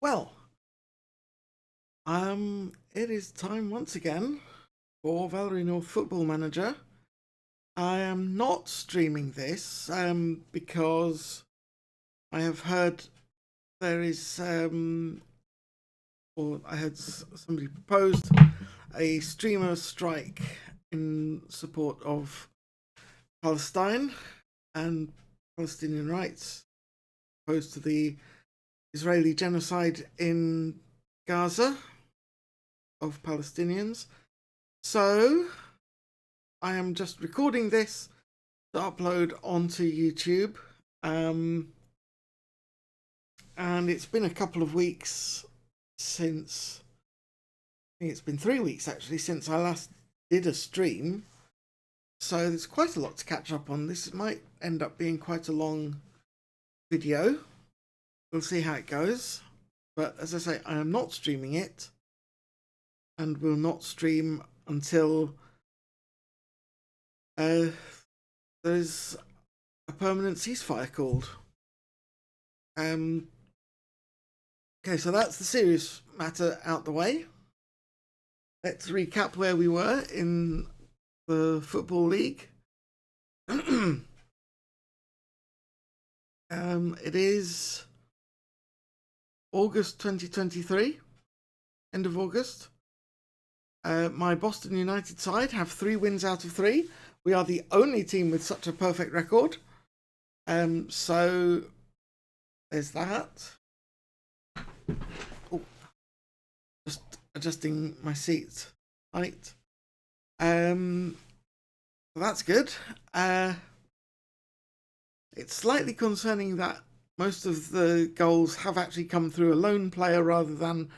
Well, it is time once again for Valery North Football Manager. I am not streaming this because I have heard there is or I had somebody proposed a streamer strike in support of Palestine and Palestinian rights, opposed to the Israeli genocide in Gaza of Palestinians. So I am just recording this to upload onto YouTube. And it's been a couple of weeks since, I think it's been 3 weeks actually, since I last did a stream. So there's quite a lot to catch up on. This might end up being quite a long video. We'll see how it goes. But as I say, I am not streaming it and will not stream until there's a permanent ceasefire called. Okay, so that's the serious matter out the way. Let's recap where we were in the Football League. It is August 2023, end of August. My Boston United side have 3 wins out of 3. We are the only team with such a perfect record. So there's that. Oh, just adjusting my seat height. So that's good. It's slightly concerning that most of the goals have actually come through a lone player rather than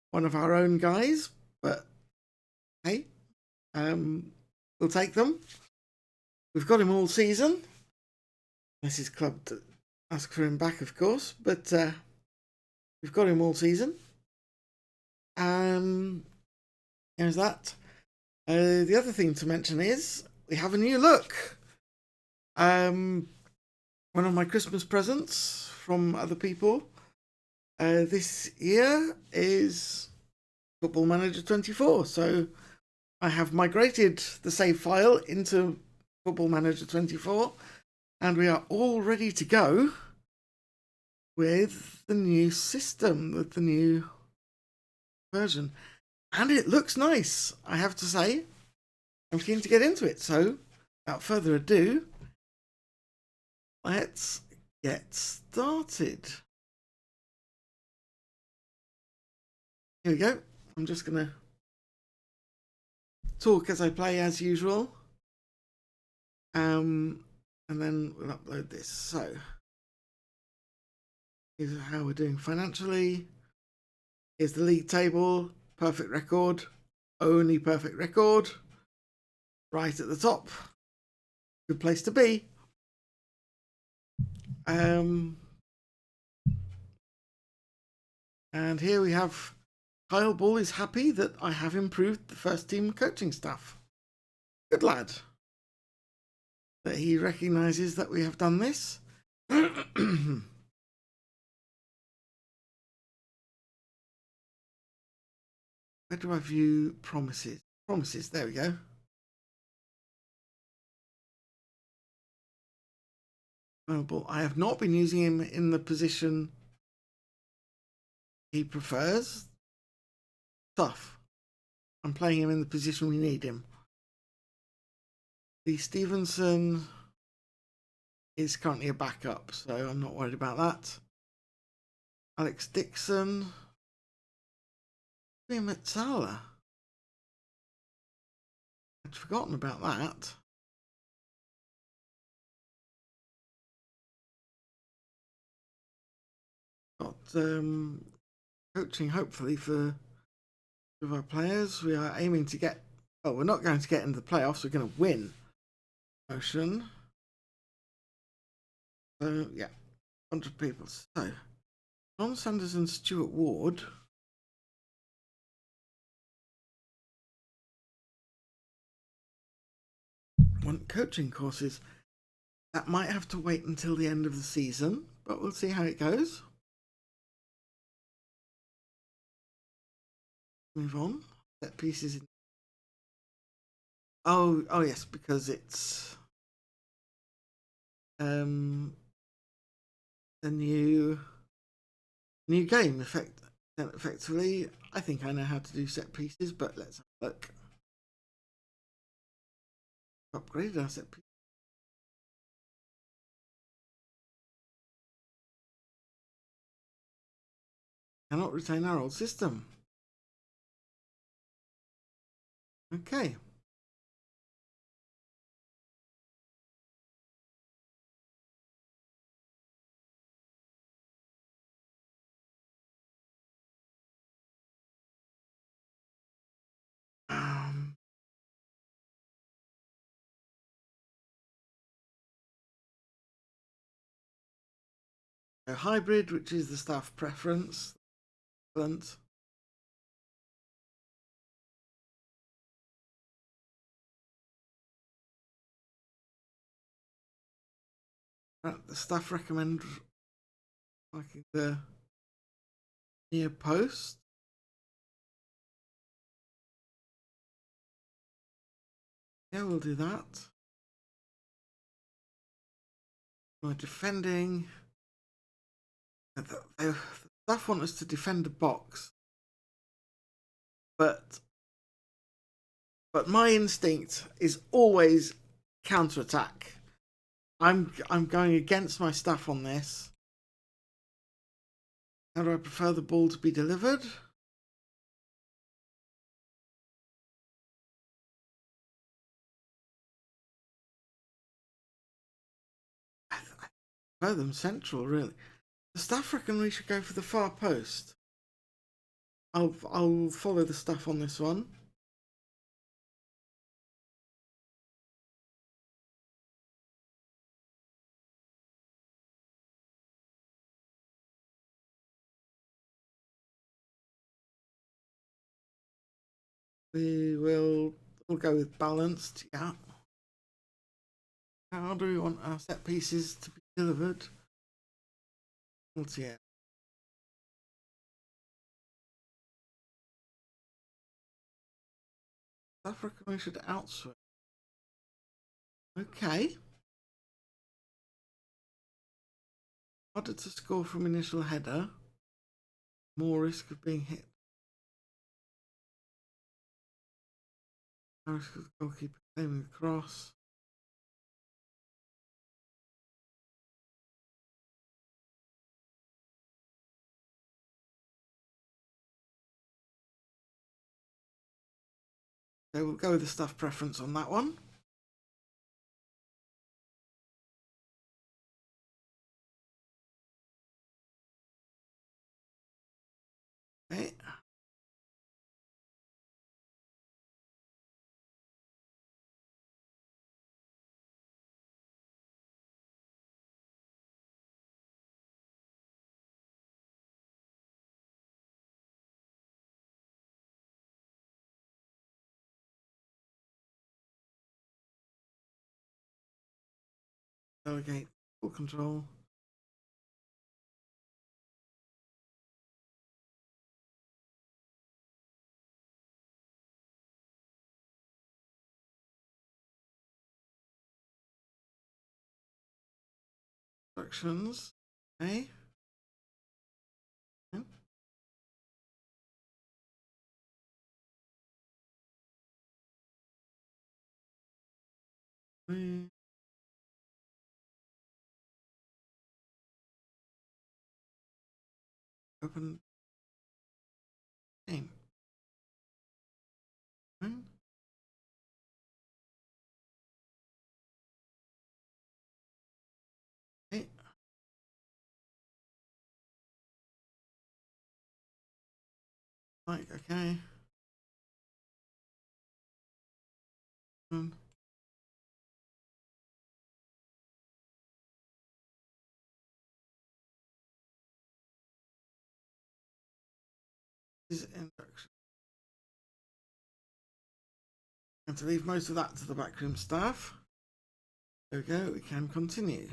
one of our own guys, but hey, we'll take them. We've got him all season. Unless his club to ask for him back, of course, but we've got him all season. There's that. The other thing to mention is we have a new look. One of my Christmas presents from other people this year is Football Manager 24. So I have migrated the save file into Football Manager 24 and we are all ready to go with the new system, with the new version. And it looks nice, I have to say. I'm keen to get into it. So without further ado, let's get started. Here we go. I'm just going to talk as I play as usual. And then we'll upload this. So here's how we're doing financially. Here's the league table. Perfect record. Only perfect record. Right at the top. Good place to be. And here we have Kyle Ball is happy that I have improved the first team coaching staff. Good lad. That he recognises that we have done this. Where do I view promises? Promises, there we go. I have not been using him in the position he prefers. Tough. I'm playing him in the position we need him. Lee Stevenson is currently a backup, so I'm not worried about that. Alex Dixon. Metzala. I'd forgotten about that. Got coaching hopefully for our players. We are aiming to get, well, we're not going to get into the playoffs, we're going to win motion. So yeah, 100 people. So John Sanders and Stuart Ward. Want coaching courses. That might have to wait until the end of the season, but we'll see how it goes. move on. Set pieces in. Oh yes, because it's a new game effectively. I think I know how to do set pieces, but let's have a look. Upgrade our set piece. Cannot retain our old system. Okay. So hybrid, which is the staff preference. Excellent. The staff recommend liking the near post. Yeah, we'll do that. We're defending. The staff want us to defend the box, but my instinct is always counterattack. I'm going against my staff on this. How do I prefer the ball to be delivered? I prefer them central, really. The staff reckon we should go for the far post. I'll follow the staff on this one. We'll go with balanced, yeah. How do we want our set pieces to be delivered? Yeah. Staff reckon we should outswing. Okay. Harder to score from initial header. More risk of being hit. Risk of the goalkeeper claiming the cross. So we'll go with the staff preference on that one. Okay. Delegate full control. Instructions. Okay. Open game. Okay. Right, okay. This is induction. And to leave most of that to the backroom staff. There we go, we can continue.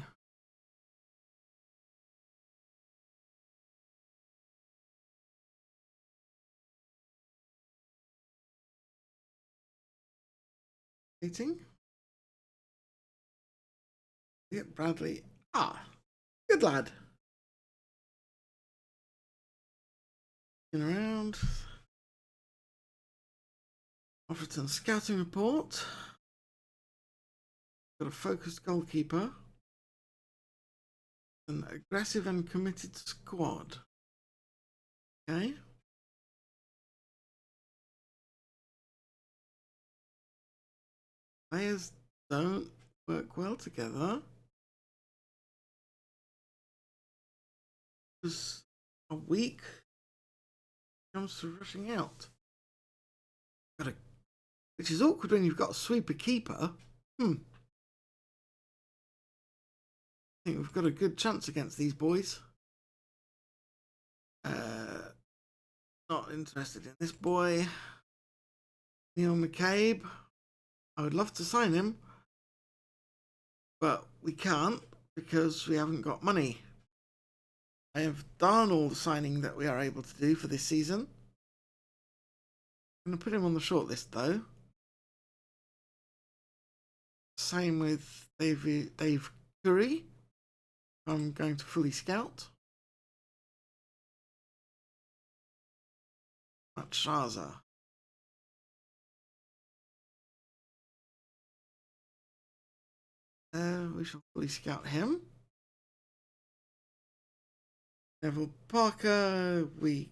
Waiting. Get Bradley. Ah, good lad. Looking around. Offerton scouting report. Got a focused goalkeeper. An aggressive and committed squad. Okay. Players don't work well together. Because a week comes to rushing out. Which is awkward when you've got a sweeper keeper. I think we've got a good chance against these boys. Not interested in this boy. Neil McCabe. I would love to sign him, but we can't because we haven't got money. I have done all the signing that we are able to do for this season. I'm going to put him on the shortlist though. Same with Dave Curry. I'm going to fully scout. Matshaza. We shall fully scout him. Neville Parker, we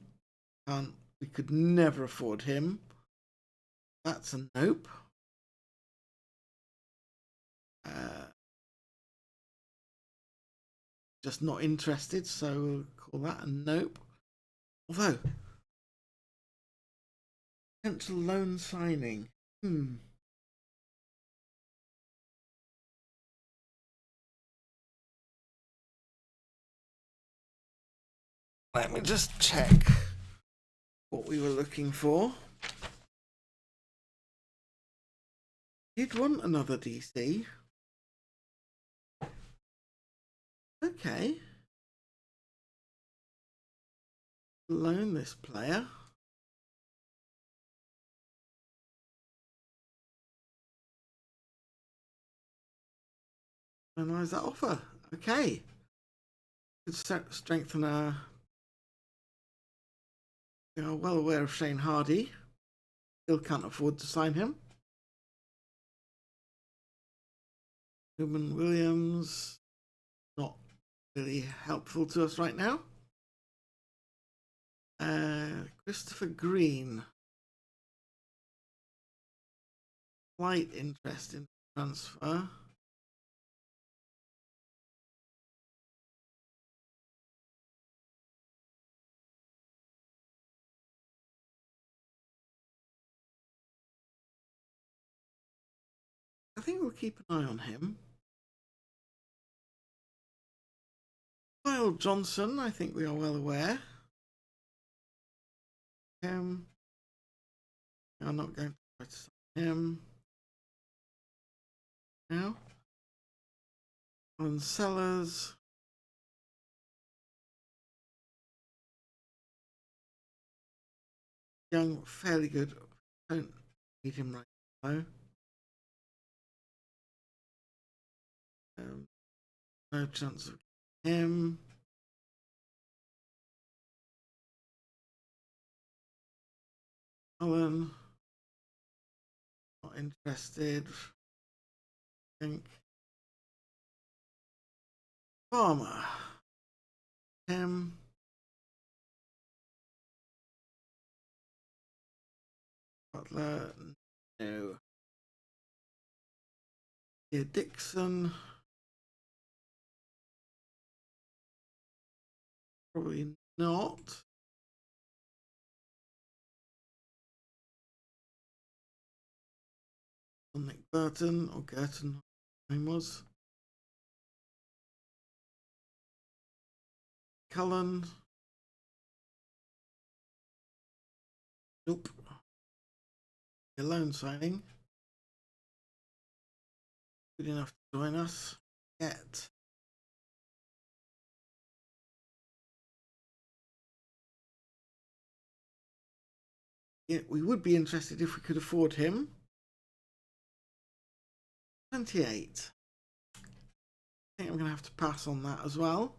could never afford him. That's a nope. Just not interested, so we'll call that a nope. Although, potential loan signing. Let me just check what we were looking for. You'd want another DC. Okay. Loan this player. Analyze that offer. Okay. Could strengthen our. We are well aware of Shane Hardy. Still can't afford to sign him. Newman Williams. Not really helpful to us right now. Christopher Green. Slight interest in transfer. I think we'll keep an eye on him. Kyle Johnson, I think we are well aware. I'm not going to try to sign him now. Alan Sellers. Young, fairly good. Don't need him right now. No chance of him. Alan. Not interested. I think. Farmer. Him. Butler. No. Yeah, Dixon. Probably not. Nick Burton or Girton, name was. Cullen. Nope. A loan signing. Good enough to join us yet. Yeah, we would be interested if we could afford him. 28. I think I'm going to have to pass on that as well.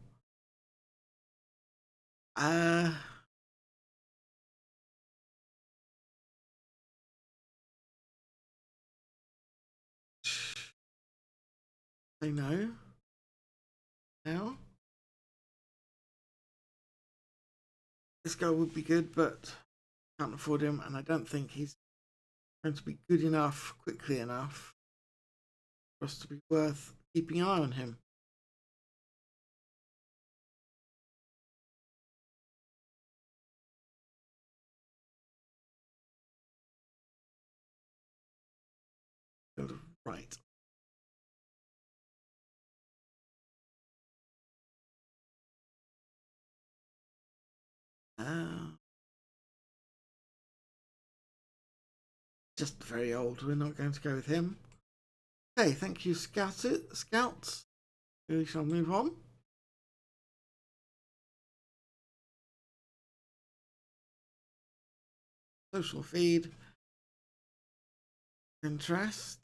Say no. Now. This guy would be good, but can't afford him, and I don't think he's going to be good enough, quickly enough, for us to be worth keeping an eye on him. Right. Just very old. We're not going to go with him. Okay, thank you, scouts. We shall move on. Social feed. Interest.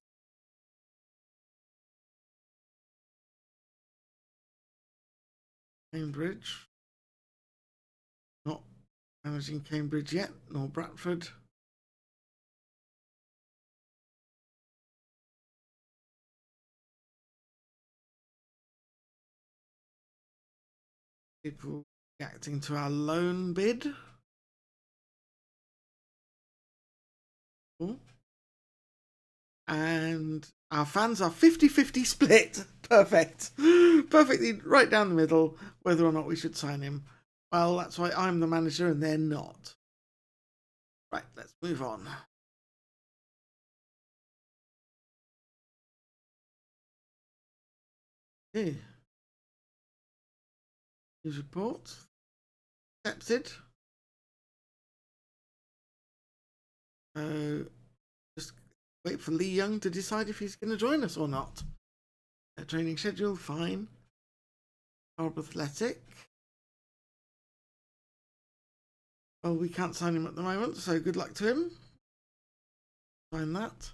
Cambridge. Not managing Cambridge yet, nor Bradford. People reacting to our loan bid. Cool. And our fans are 50-50 split. Perfect. Perfectly right down the middle, whether or not we should sign him. Well, that's why I'm the manager and they're not. Right, let's move on. Okay. News report. Accepted. Just wait for Lee Young to decide if he's going to join us or not. Training schedule, fine. Harbour Athletic. Well, we can't sign him at the moment, so good luck to him. Sign that.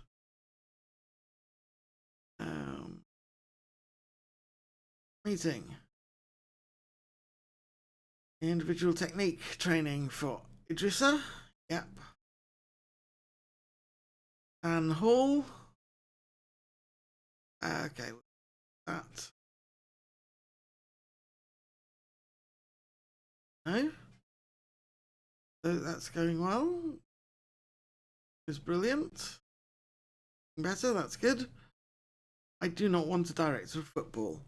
Meeting. Individual technique training for Idrissa. Yep. And Hall. Okay. That. No. So that's going well. It's brilliant. Better, that's good. I do not want a director of football.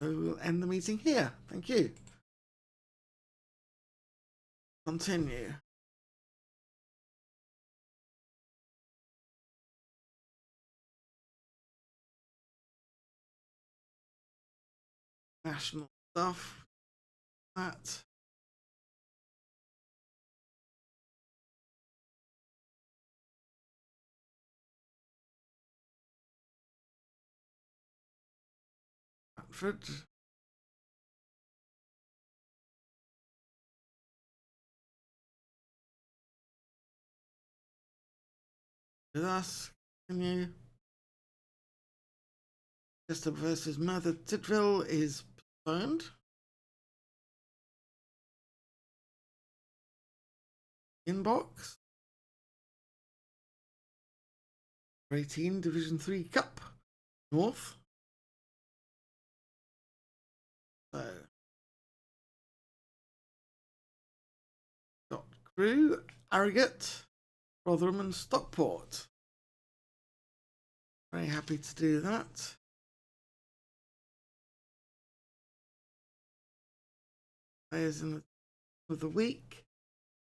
So we'll end the meeting here. Thank you. Continue. National stuff. That. Bradford. With us. Continue. Chester versus Merthyr Tydfil is postponed. Inbox. 18 Division 3 Cup. North. So. Got Crew, Harrogate, Rotherham and Stockport. Very happy to do that. Players in of the week.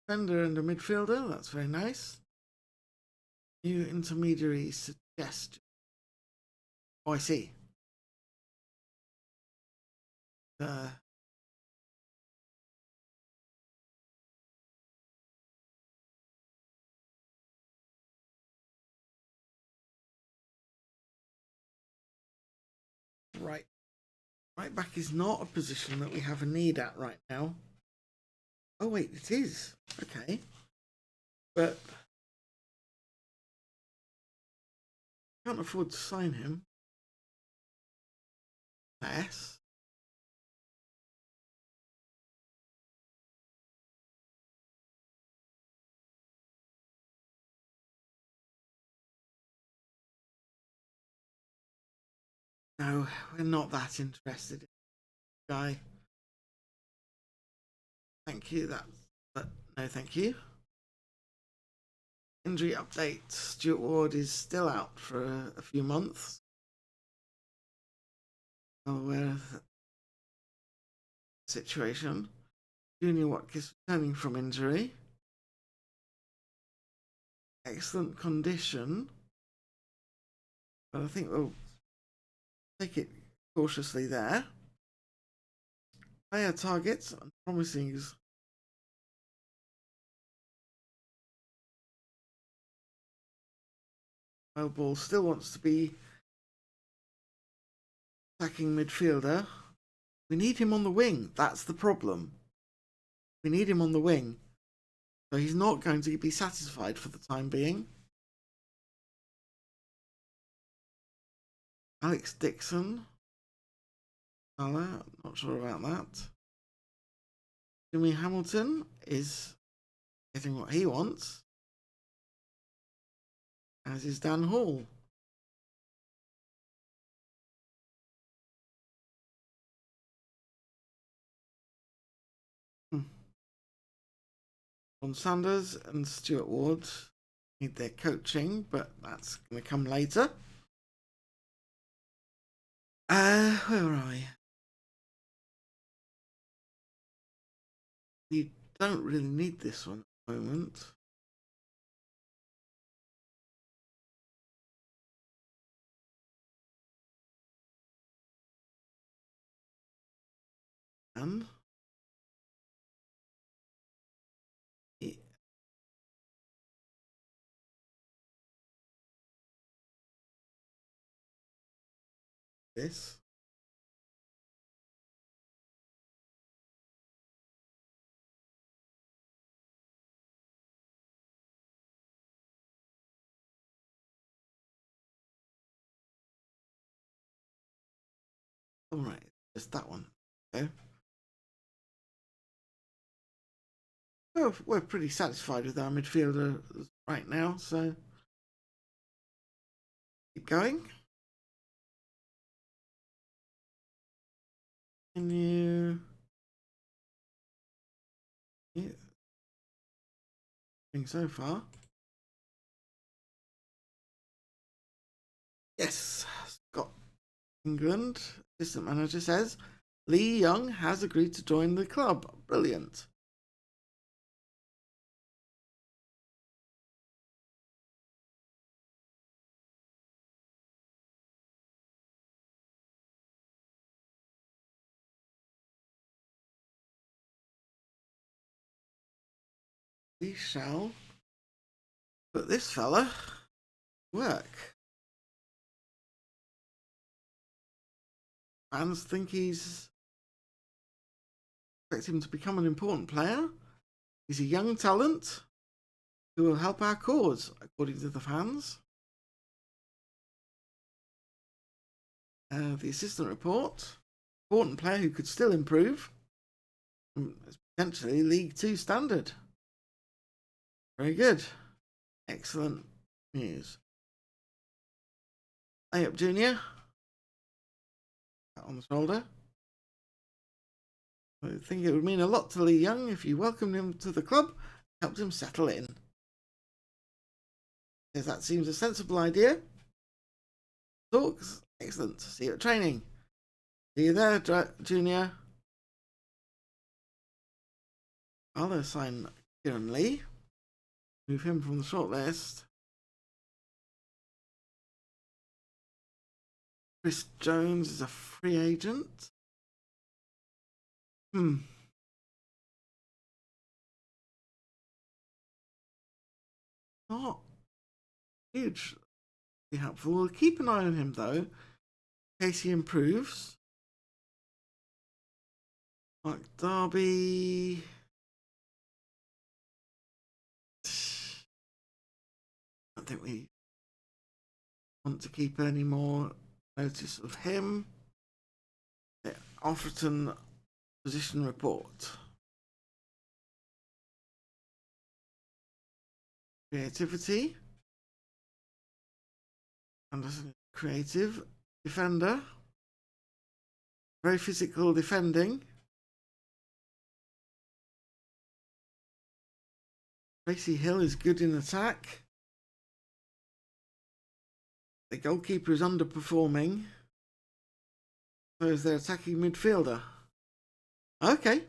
Defender and a midfielder. That's very nice. New intermediary suggestion. Oh, I see. Right. Right back is not a position that we have a need at right now. Oh, wait, it is. Okay. But can't afford to sign him. Yes. No, we're not that interested in the guy. Thank you. But no, thank you. Injury update. Stuart Ward is still out for a few months. Well aware of the situation. Junior Watkins returning from injury. Excellent condition. But I think we'll take it cautiously there. Player targets and promising. Ball still wants to be attacking midfielder. We need him on the wing. That's the problem. We need him on the wing. So he's not going to be satisfied for the time being. Alex Dixon. Salah, not sure about that. Jimmy Hamilton is getting what he wants. As is Dan Hall. John Sanders and Stuart Ward need their coaching, but that's going to come later. Where are we? We don't really need this one at the moment. And this. All right, just that one. Okay. Well, we're pretty satisfied with our midfielder right now, so keep going. Can you? Yeah. So far. Yes, Scott England, assistant manager, says Lee Young has agreed to join the club. Brilliant. We shall put this fella to work. Fans think expect him to become an important player. He's a young talent who will help our cause, according to the fans. The assistant report: important player who could still improve. Potentially League Two standard. Very good. Excellent news. Layup Junior. Pat on the shoulder. I think it would mean a lot to Lee Young if you welcomed him to the club, helped him settle in. Because that seems a sensible idea. Talks. Excellent. See you at training. See you there, Junior. I'll assign Kieran Lee. Move him from the shortlist. Chris Jones is a free agent. Not huge. Be helpful. We'll keep an eye on him though, in case he improves. Mark Darby. I don't think we want to keep any more notice of him. Alfreton position report. Creativity. Anderson, creative. Defender. Very physical defending. Tracy Hill is good in attack. The goalkeeper is underperforming. So is their attacking midfielder. Okay.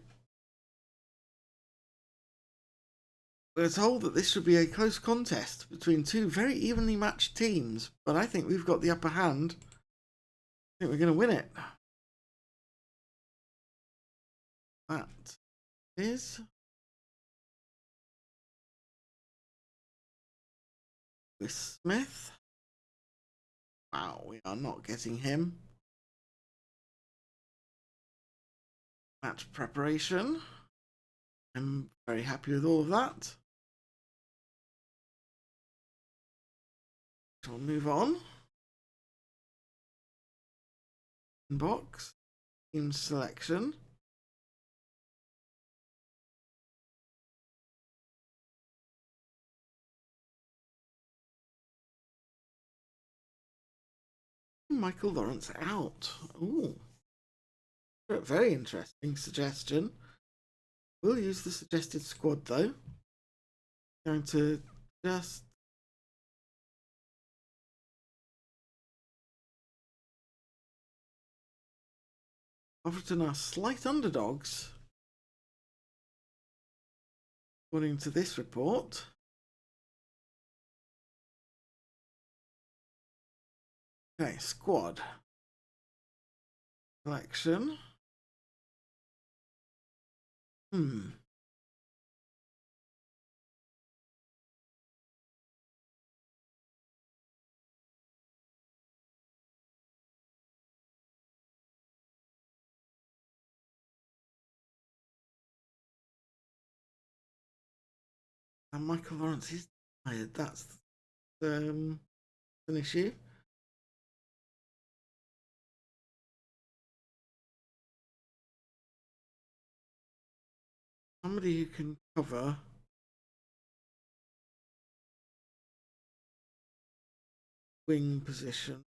We're told that this should be a close contest between two very evenly matched teams, but I think we've got the upper hand. I think we're going to win it. That is with Smith. Wow, we are not getting him. Match preparation. I'm very happy with all of that. So we'll move on. Inbox. Team selection. Michael Lawrence out. Ooh. Very interesting suggestion. We'll use the suggested squad though. Going to just Alfreton are slight underdogs, according to this report. Okay, squad selection. And Michael Lawrence is tired. That's an issue. Somebody who can cover wing position.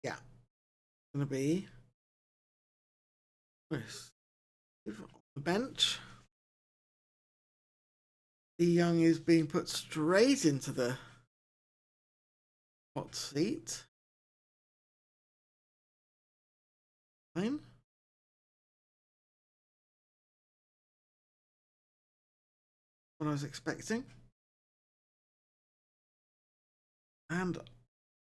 Yeah, going to be Chris on the bench. Lee Young is being put straight into the hot seat. Fine. What I was expecting. And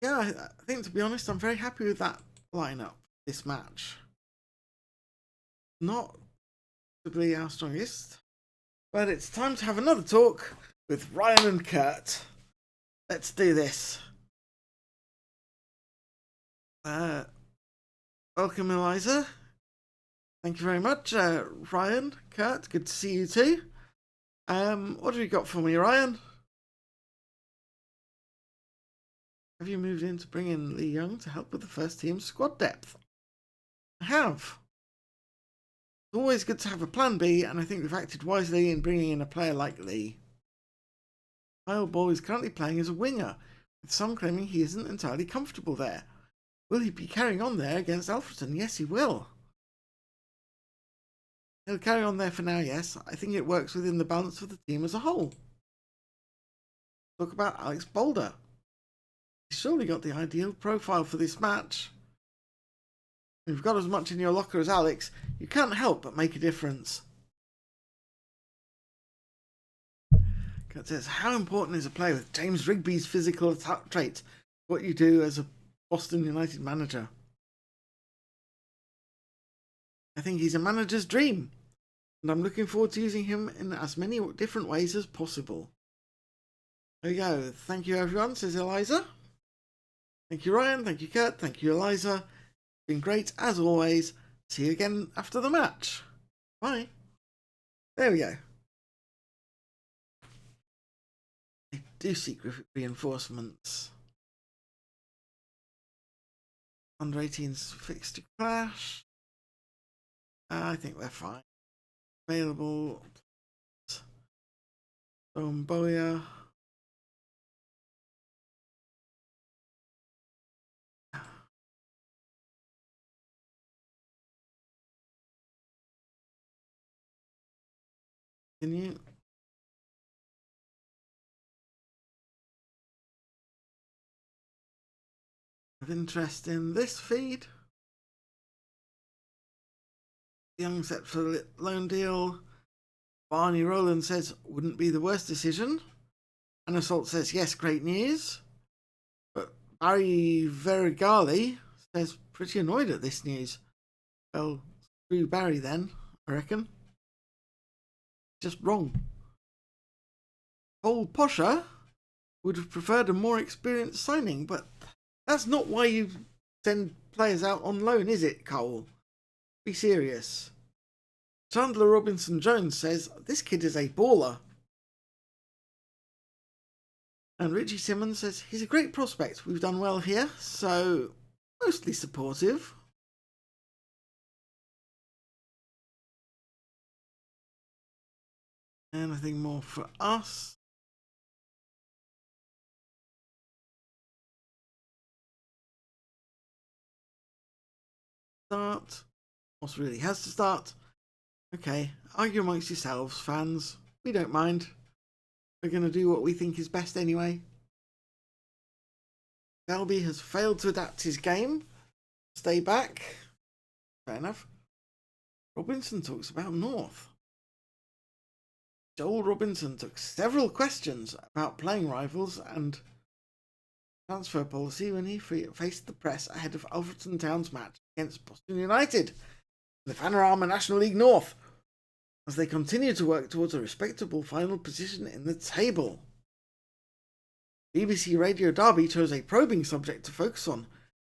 yeah, I think, to be honest, I'm very happy with that lineup this match. Not possibly our strongest, but it's time to have another talk with Ryan and Kurt. Let's do this. Welcome, Eliza. Thank you very much, Ryan, Kurt. Good to see you too. What have you got for me, Ryan? Have you moved in to bring in Lee Young to help with the first team's squad depth? I have. It's always good to have a plan B, and I think we've acted wisely in bringing in a player like Lee. Kyle Ball is currently playing as a winger, with some claiming he isn't entirely comfortable there. Will he be carrying on there against Alfreton? Yes, he will. He'll carry on there for now, yes. I think it works within the balance of the team as a whole. Talk about Alex Boulder. He's surely got the ideal profile for this match. If you've got as much in your locker as Alex, you can't help but make a difference. Kurt says, how important is a player with James Rigby's physical attack traits? What you do as a Boston United manager? I think he's a manager's dream, and I'm looking forward to using him in as many different ways as possible. There you go. Thank you, everyone, says Eliza. Thank you, Ryan. Thank you, Kurt. Thank you, Eliza. It's been great, as always. See you again after the match. Bye. There we go. do seek reinforcements. Under 18's fixed to clash. I think they're fine. Available. Boya. Continue. Of interest in this feed. Young set for loan deal. Barney Rowland says wouldn't be the worst decision. And Assault says yes, great news. But Barry Verigali says pretty annoyed at this news. Well, screw Barry then, I reckon. Just wrong. Paul Posher would have preferred a more experienced signing, but that's not why you send players out on loan, is it, Cole? Be serious. Chandler Robinson Jones says this kid is a baller. And Richie Simmons says he's a great prospect. We've done well here, so mostly supportive. Anything more for us? Start. Moss really has to start. Okay, argue amongst yourselves, fans. We don't mind. We're going to do what we think is best anyway. Selby has failed to adapt his game. Stay back. Fair enough. Robinson talks about North. Joel Robinson took several questions about playing rivals and transfer policy when he faced the press ahead of Alfreton Town's match against Boston United in the Panorama National League North, as they continue to work towards a respectable final position in the table. BBC Radio Derby chose a probing subject to focus on,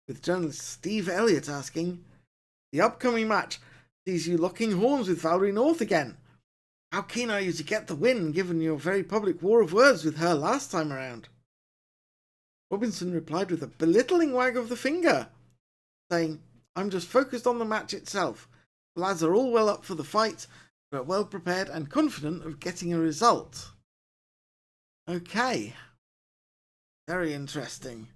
with journalist Steve Elliott asking, "The upcoming match sees you locking horns with Valery North again. How keen are you to get the win, given your very public war of words with her last time around?" Robinson replied with a belittling wag of the finger, saying, "I'm just focused on the match itself. The lads are all well up for the fight, but well prepared and confident of getting a result." Okay. Very interesting.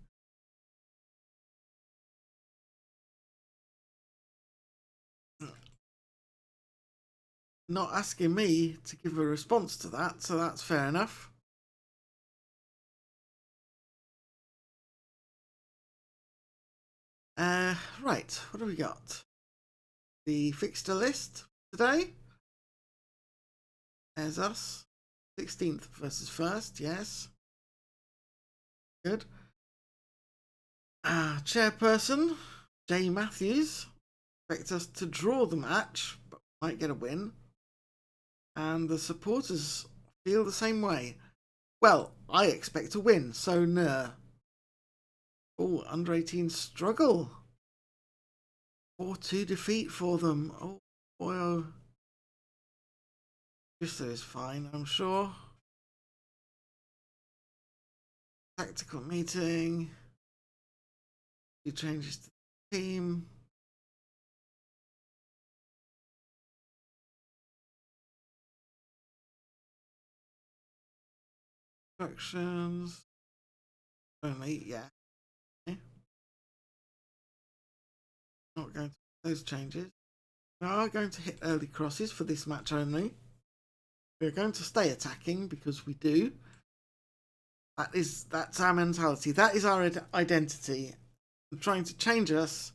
Not asking me to give a response to that, so that's fair enough. Right, what do we got? The fixture list today. There's us. 16th versus 1st, yes. Good. Chairperson, Jay Matthews, expects us to draw the match, but might get a win. And the supporters feel the same way. Well, I expect a win, so no. Oh, under 18 struggle. 4-2 defeat for them. Oh, boy, oh. Bristol is fine, I'm sure. Tactical meeting. He changes to the team. Instructions. Only, yeah. Okay. Not going to those changes. We are going to hit early crosses for this match only. We're going to stay attacking because we do. That's our mentality. That is our identity. And trying to change us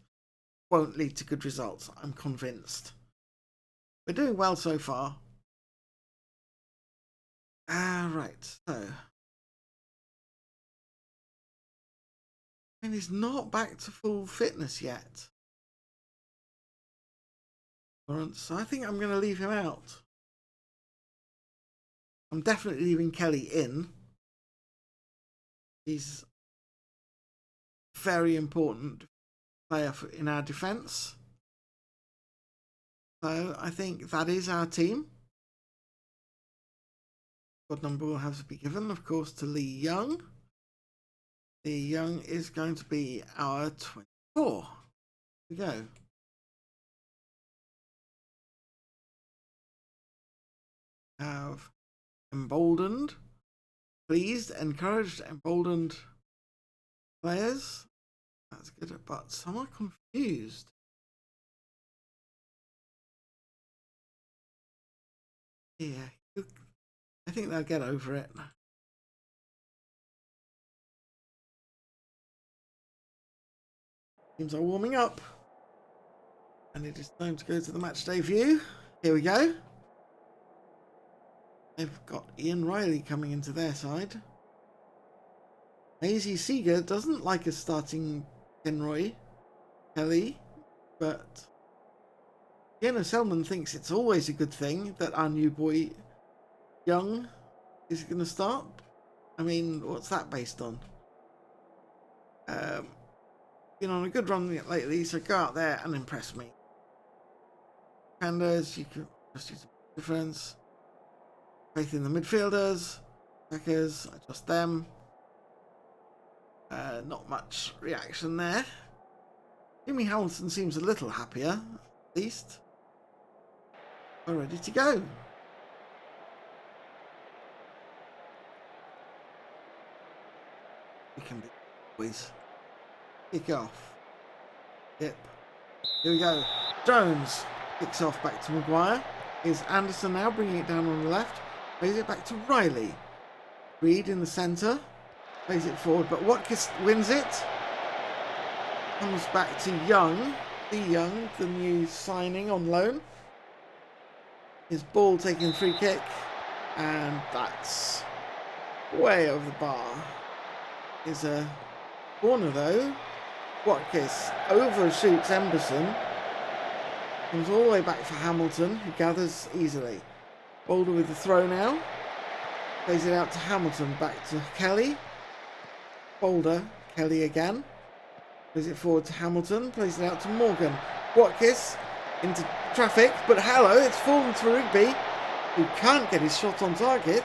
won't lead to good results, I'm convinced. We're doing well so far. Right, so. And he's not back to full fitness yet. So I think I'm going to leave him out. I'm definitely leaving Kelly in. He's very important player in our defence. So I think that is our team. Squad number will have to be given, of course, to Lee Young. Lee Young is going to be our 24. Here we go. Have emboldened, pleased, encouraged, emboldened players. That's good, but somewhat confused. Yeah, I think they'll get over it. Teams are warming up, and it is time to go to the match day view. Here we go. They've got Ian Riley coming into their side. Maisie Seeger doesn't like us starting Kenroy Kelly, but Fiona Selman thinks it's always a good thing that our new boy Young is going to start. I mean, what's that based on? Been on a good run lately, so go out there and impress me. Defenders, you can just use a difference. Faith in the midfielders, attackers, adjust them. Not much reaction there. Jimmy Hamilton seems a little happier, at least. We're ready to go. We can be boys. Kick off. Yep. Here we go. Jones kicks off back to Maguire. Here's Anderson now bringing it down on the left. Plays it back to Riley. Reed in the centre. Plays it forward, but Watkins wins it. Comes back to Young. Lee Young, the new signing on loan. His ball taking free kick. And that's way over the bar. Is a corner though. Watkins overshoots Emberson. Comes all the way back for Hamilton, who gathers easily. Boulder with the throw now. Plays it out to Hamilton, back to Kelly. Boulder, Kelly again. Plays it forward to Hamilton, plays it out to Morgan. Watkins into traffic, but hello, it's fallen to Rigby, who can't get his shot on target.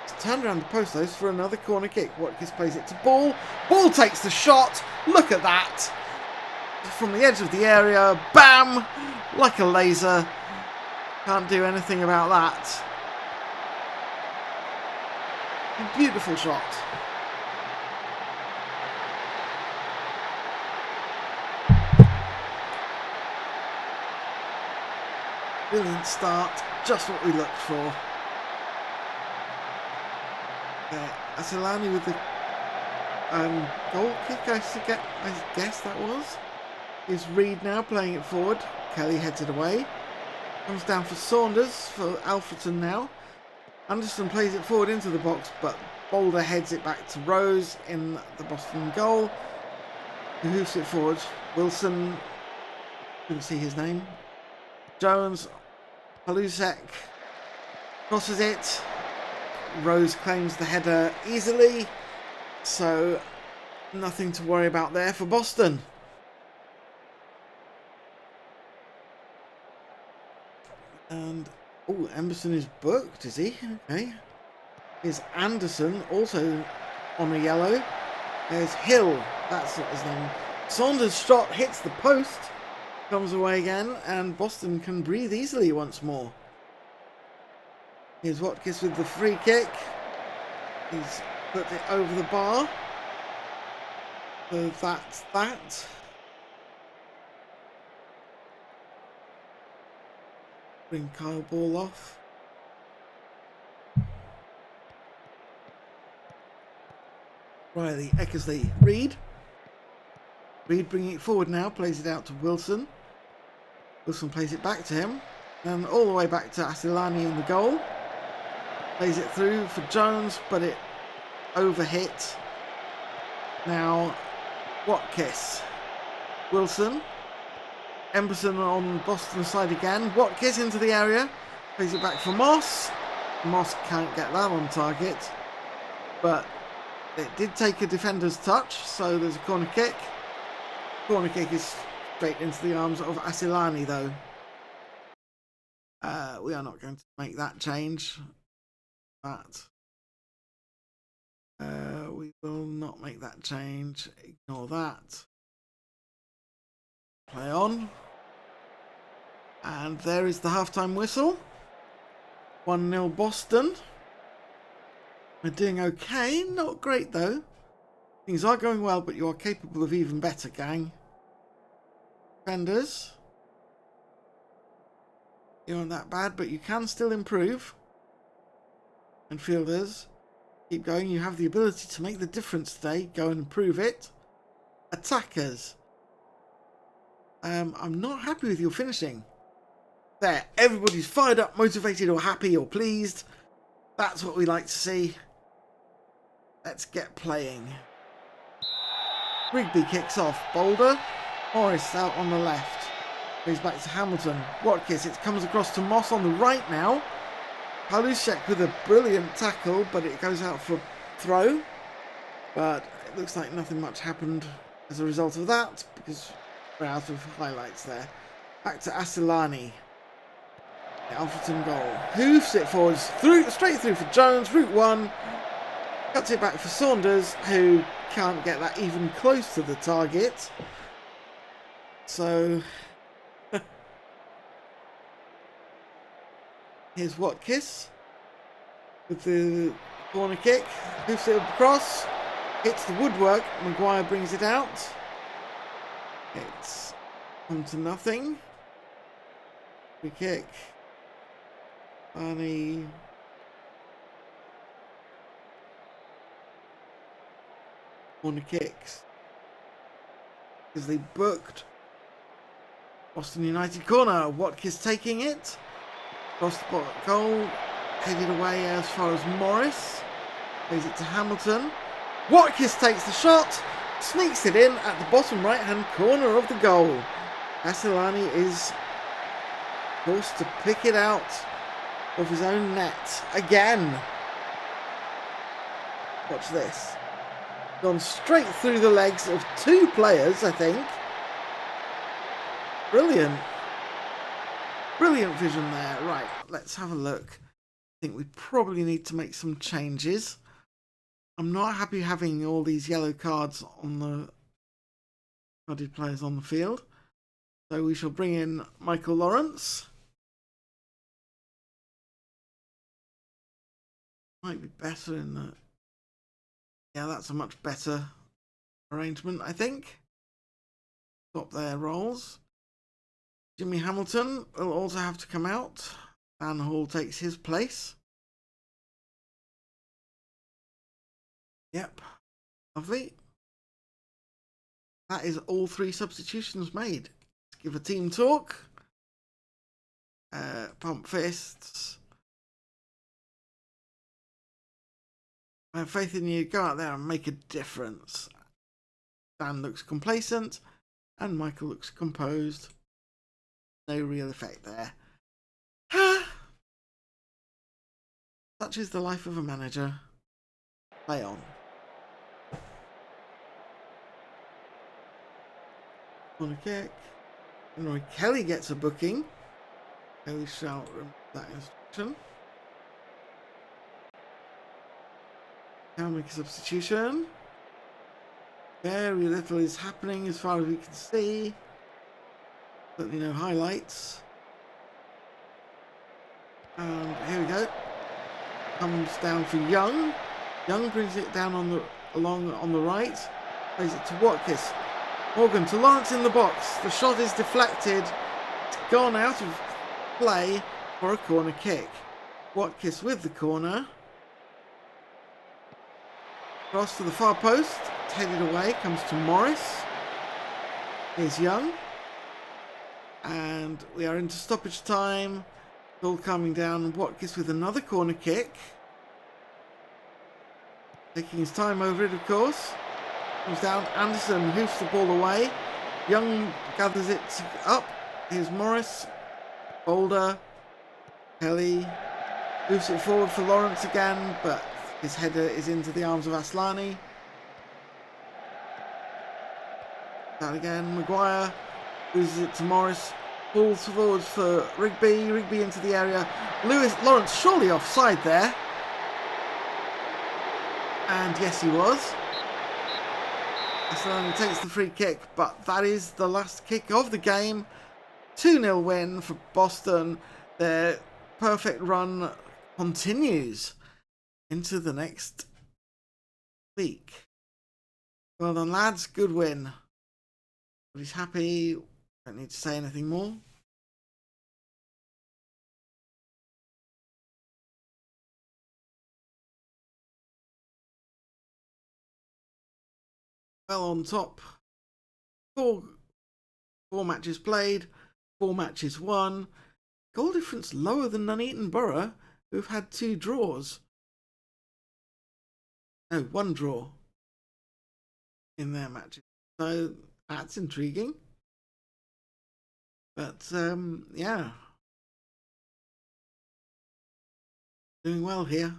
It's turned around the post though for another corner kick. Watkins plays it to Ball. Ball takes the shot. Look at that. From the edge of the area, bam! Like a laser. Can't do anything about that. Beautiful shot. Brilliant start, just what we looked for. Asilani with the goal kick, I guess that was. Here's Reed now playing it forward. Kelly heads it away. Comes down for Saunders for Alfreton now. Anderson plays it forward into the box, but Boulder heads it back to Rose in the Boston goal. Who hoofs it forward. Wilson, couldn't see his name. Jones, Halusek crosses it. Rose claims the header easily, so nothing to worry about there for Boston. And oh, Emberson is booked, is he? Okay. Here's Anderson, also on a yellow. There's Hill, that's not his name. Saunders' shot hits the post, comes away again, and Boston can breathe easily once more. Here's Watkins with the free kick. He's put it over the bar. So that's that. Bring Kyle Ball off. Riley, Eckersley, Reed. Reed bringing it forward now, plays it out to Wilson. Wilson plays it back to him. And all the way back to Asilani in the goal. Plays it through for Jones, but it overhit. Now, Watkins. Wilson. Emberson on Boston's side again. Watkins into the area. Plays it back for Moss. Moss can't get that on target. But it did take a defender's touch, so there's a corner kick. Corner kick is straight into the arms of Asilani, though. We are not going to make that change. that. We will not make that change. Ignore that. Play on. And there is the halftime whistle. 1-0 Boston. We're doing okay. Not great though. Things are going well, but you are capable of even better, gang. Defenders. You aren't that bad, but you can still improve. And fielders. Keep going. You have the ability to make the difference today. Go and improve it. Attackers. I'm not happy with your finishing. There. Everybody's fired up, motivated, or happy, or pleased. That's what we like to see. Let's get playing. Rigby kicks off. Boulder. Morris out on the left. Goes back to Hamilton. Watkins. It comes across to Moss on the right now. Halushek with a brilliant tackle, but it goes out for a throw. But it looks like nothing much happened as a result of that, because we're out of highlights there. Back to Asilani. The Alfreton goal. Hoofs it forwards, straight through for Jones. Route 1. Cuts it back for Saunders, who can't get that even close to the target. So here's Watkins with the corner kick. Hoofs it across. Hits the woodwork. Maguire brings it out. It's come to nothing. Free kick. Barney. Corner kicks. Because they booked. Boston United corner. Watkins taking it. Across the goal. Headed away as far as Morris. Plays it to Hamilton. Watkins takes the shot. Sneaks it in at the bottom right hand corner of the goal. Asilani is forced to pick it out of his own net again. Watch this. Gone straight through the legs of two players, I think. Brilliant. Brilliant vision there. Right, let's have a look. I think we probably need to make some changes. I'm not happy having all these yellow cards on the carded players on the field. So we shall bring in Michael Lawrence. Might be better in the... Yeah, that's a much better arrangement, I think. Stop their roles. Jimmy Hamilton will also have to come out. Van Hall takes his place. Yep. Lovely. That is all three substitutions made. Let's give a team talk. Pump fists. I have faith in you. Go out there and make a difference. Dan looks complacent and Michael looks composed. No real effect there. Such is the life of a manager. Play on. Corner kick. And Roy Kelly gets a booking. Kelly shall remember that instruction. Can make a substitution. Very little is happening as far as we can see. Certainly no highlights. And here we go. Comes down for Young. Young brings it down on the on the right. Plays it to Watkins. Morgan to Lawrence in the box. The shot is deflected. It's gone out of play for a corner kick. Watkins with the corner. Cross to the far post. It's headed away. Comes to Morris. Here's Young. And we are into stoppage time. Ball coming down. Watkins with another corner kick. Taking his time over it, of course. Comes down. Anderson hoofs the ball away. Young gathers it up. Here's Morris. Boulder. Kelly. Hoofs it forward for Lawrence again, but his header is into the arms of Aslani. Down again. Maguire loses it to Morris. Pulls forwards for Rigby. Rigby into the area. Lawrence surely offside there. And yes, he was. Aslan takes the free kick, but that is the last kick of the game. 2-0 win for Boston. Their perfect run continues into the next week. Well done, lads. Good win. Everybody's happy. Don't need to say anything more. Well on top. Four matches played, 4 matches won. Goal difference lower than Nuneaton Borough, who've had 2 draws. No, 1 draw in their matches. So that's intriguing. But yeah, doing well here.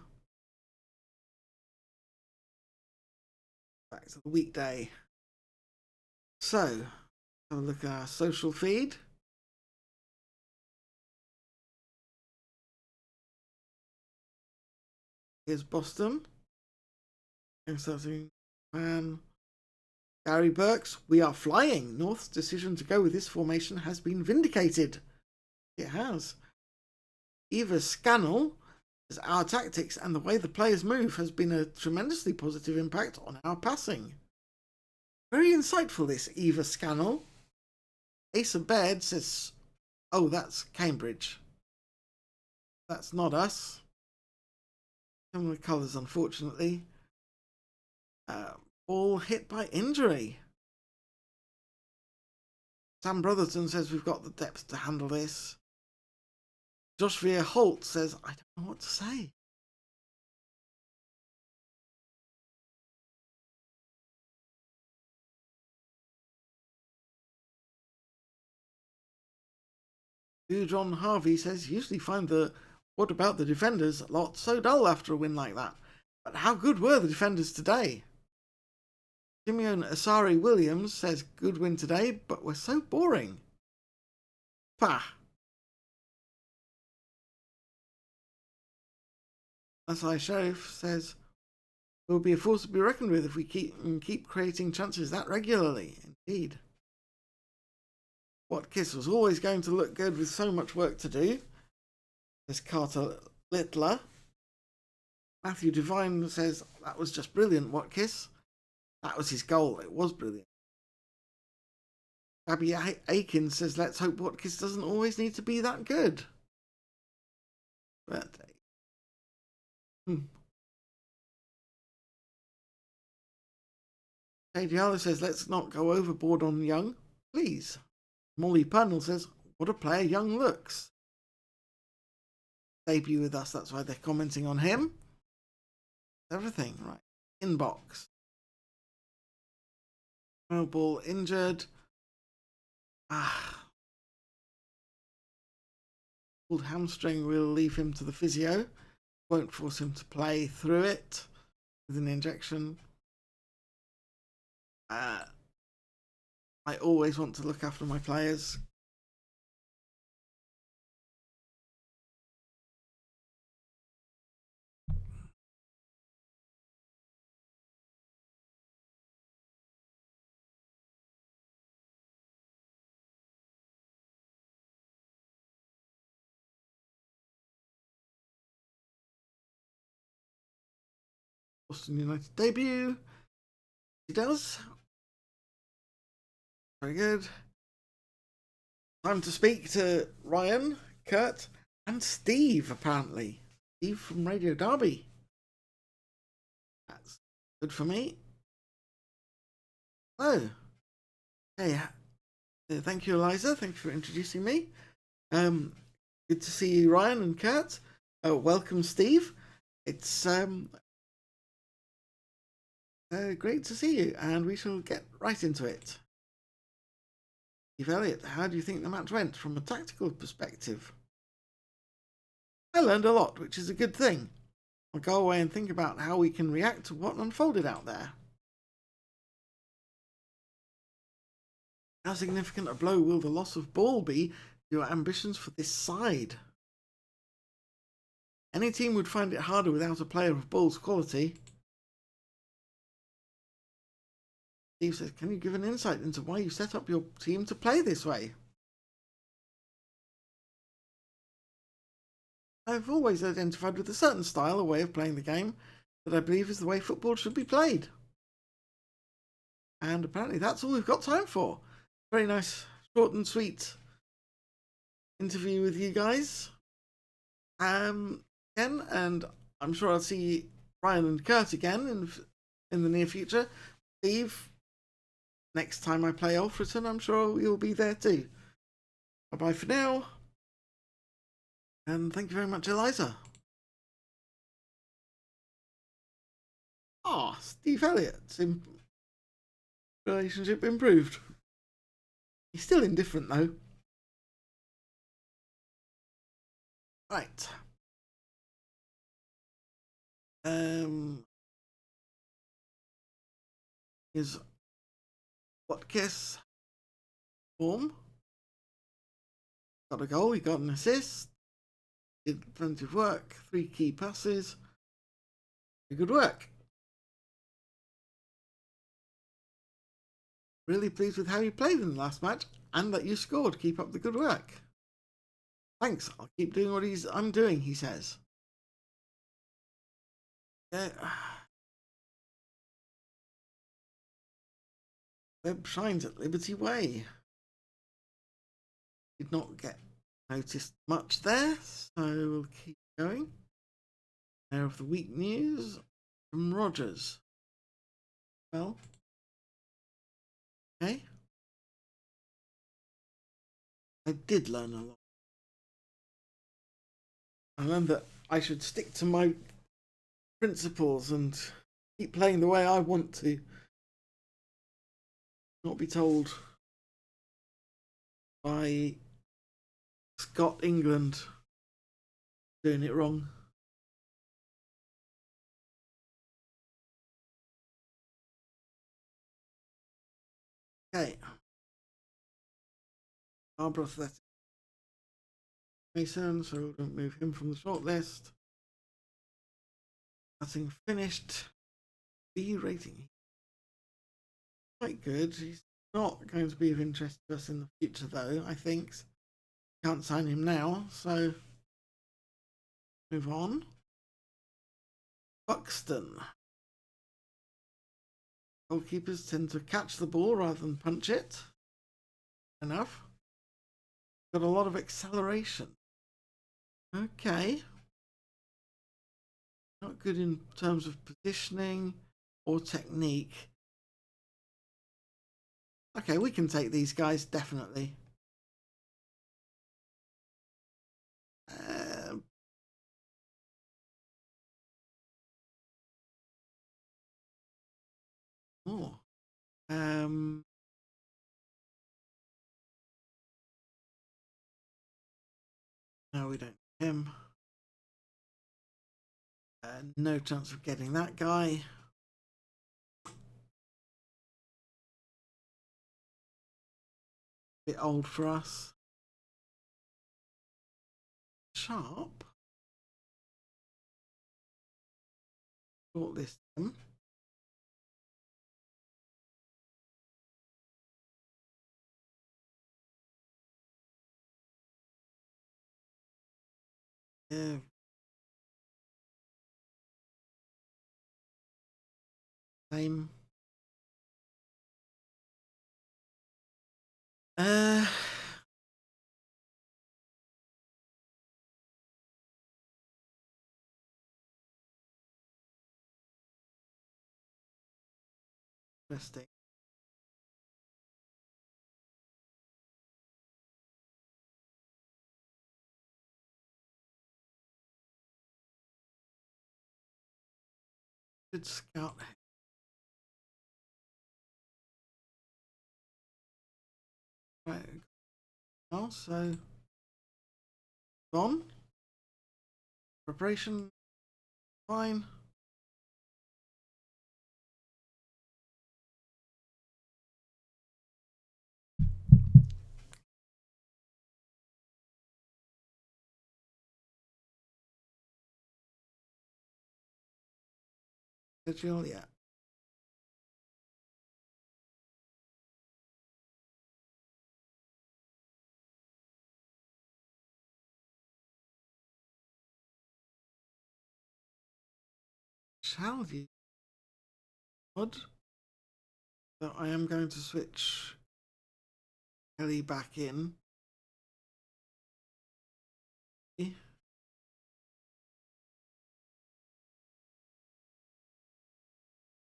Back to the weekday. So, have a look at our social feed. Here's Boston. Gary Burks, we are flying. North's decision to go with this formation has been vindicated. It has. Eva Scannell says our tactics and the way the players move has been a tremendously positive impact on our passing. Very insightful, this Eva Scannell. Asa Baird says, oh, that's Cambridge. That's not us. Similar colours, unfortunately. All hit by injury. Sam Brotherton says we've got the depth to handle this. Josh Veer Holt says, I don't know what to say. John Harvey says, usually find the what about the defenders lot so dull after a win like that. But how good were the defenders today? Simeon Asari Williams says, good win today, but we're so boring. Pah. Asai Sheriff says, we'll be a force to be reckoned with if we keep creating chances that regularly. Indeed. Watkins was always going to look good with so much work to do. There's Carter Littler. Matthew Devine says, that was just brilliant, Watkins. That was his goal. It was brilliant. Abby Aiken says, let's hope Watkins doesn't always need to be that good. But Diallo says, let's not go overboard on Young, please. Molly Purnell says, what a player Young looks. Debut with us, that's why they're commenting on him. Everything, right. Inbox. Ball injured. Pulled hamstring, we'll leave him to the physio. Won't force him to play through it with an injection. I always want to look after my players. Boston United debut. He does. Very good. Time to speak to Ryan, Kurt, and Steve, apparently. Steve from Radio Derby. That's good for me. Oh. Hey, thank you, Eliza. Thank you for introducing me. Good to see you, Ryan and Kurt. Welcome, Steve. It's great to see you, and we shall get right into it. Steve Elliott, how do you think the match went from a tactical perspective? I learned a lot, which is a good thing. I'll go away and think about how we can react to what unfolded out there. How significant a blow will the loss of ball be to your ambitions for this side? Any team would find it harder without a player of ball's quality. Steve says, can you give an insight into why you set up your team to play this way? I've always identified with a certain style or way of playing the game that I believe is the way football should be played. And apparently that's all we've got time for. Very nice, short and sweet interview with you guys. Again, and I'm sure I'll see Ryan and Kurt again in the near future. Steve, next time I play Alfreton, I'm sure you'll be there too. Bye-bye for now. And thank you very much, Eliza. Ah, Steve Elliott's relationship improved. He's still indifferent though. Right. Is Watkins form? Got a goal, he got an assist. Did plenty of work, 3 key passes. Good work. Really pleased with how you played in the last match and that you scored. Keep up the good work. Thanks, I'll keep doing what I'm doing, he says. Webb shines at Liberty Way. Did not get noticed much there, so we'll keep going. Now of the week news from Rogers. Well, okay. I did learn a lot. I learned that I should stick to my principles and keep playing the way I want to. Not be told by Scott England doing it wrong. Okay. Barbara Athletic Mason, so we'll don't move him from the shortlist. Nothing finished. B rating. Quite good. He's not going to be of interest to us in the future, though, I think. Can't sign him now, so move on. Buxton. Goalkeepers tend to catch the ball rather than punch it. Enough. Got a lot of acceleration. Okay. Not good in terms of positioning or technique. Okay, we can take these guys, definitely. Oh. No, we don't. Him. No chance of getting that guy. Bit old for us. Sharp. Shortlist him. Yeah. Same. Interesting. Good scout. Right. Also, gone. Preparation. Fine. Schedule, yeah. shall use mod. So I am going to switch Kelly back in.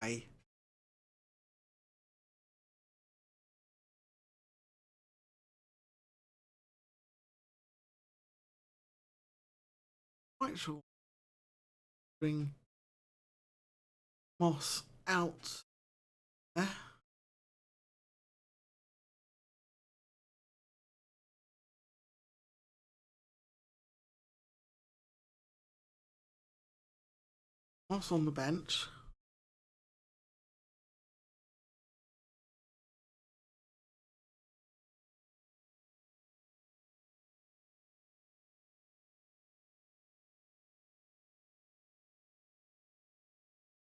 Okay. Quite sure. Bring Moss out there. Moss on the bench.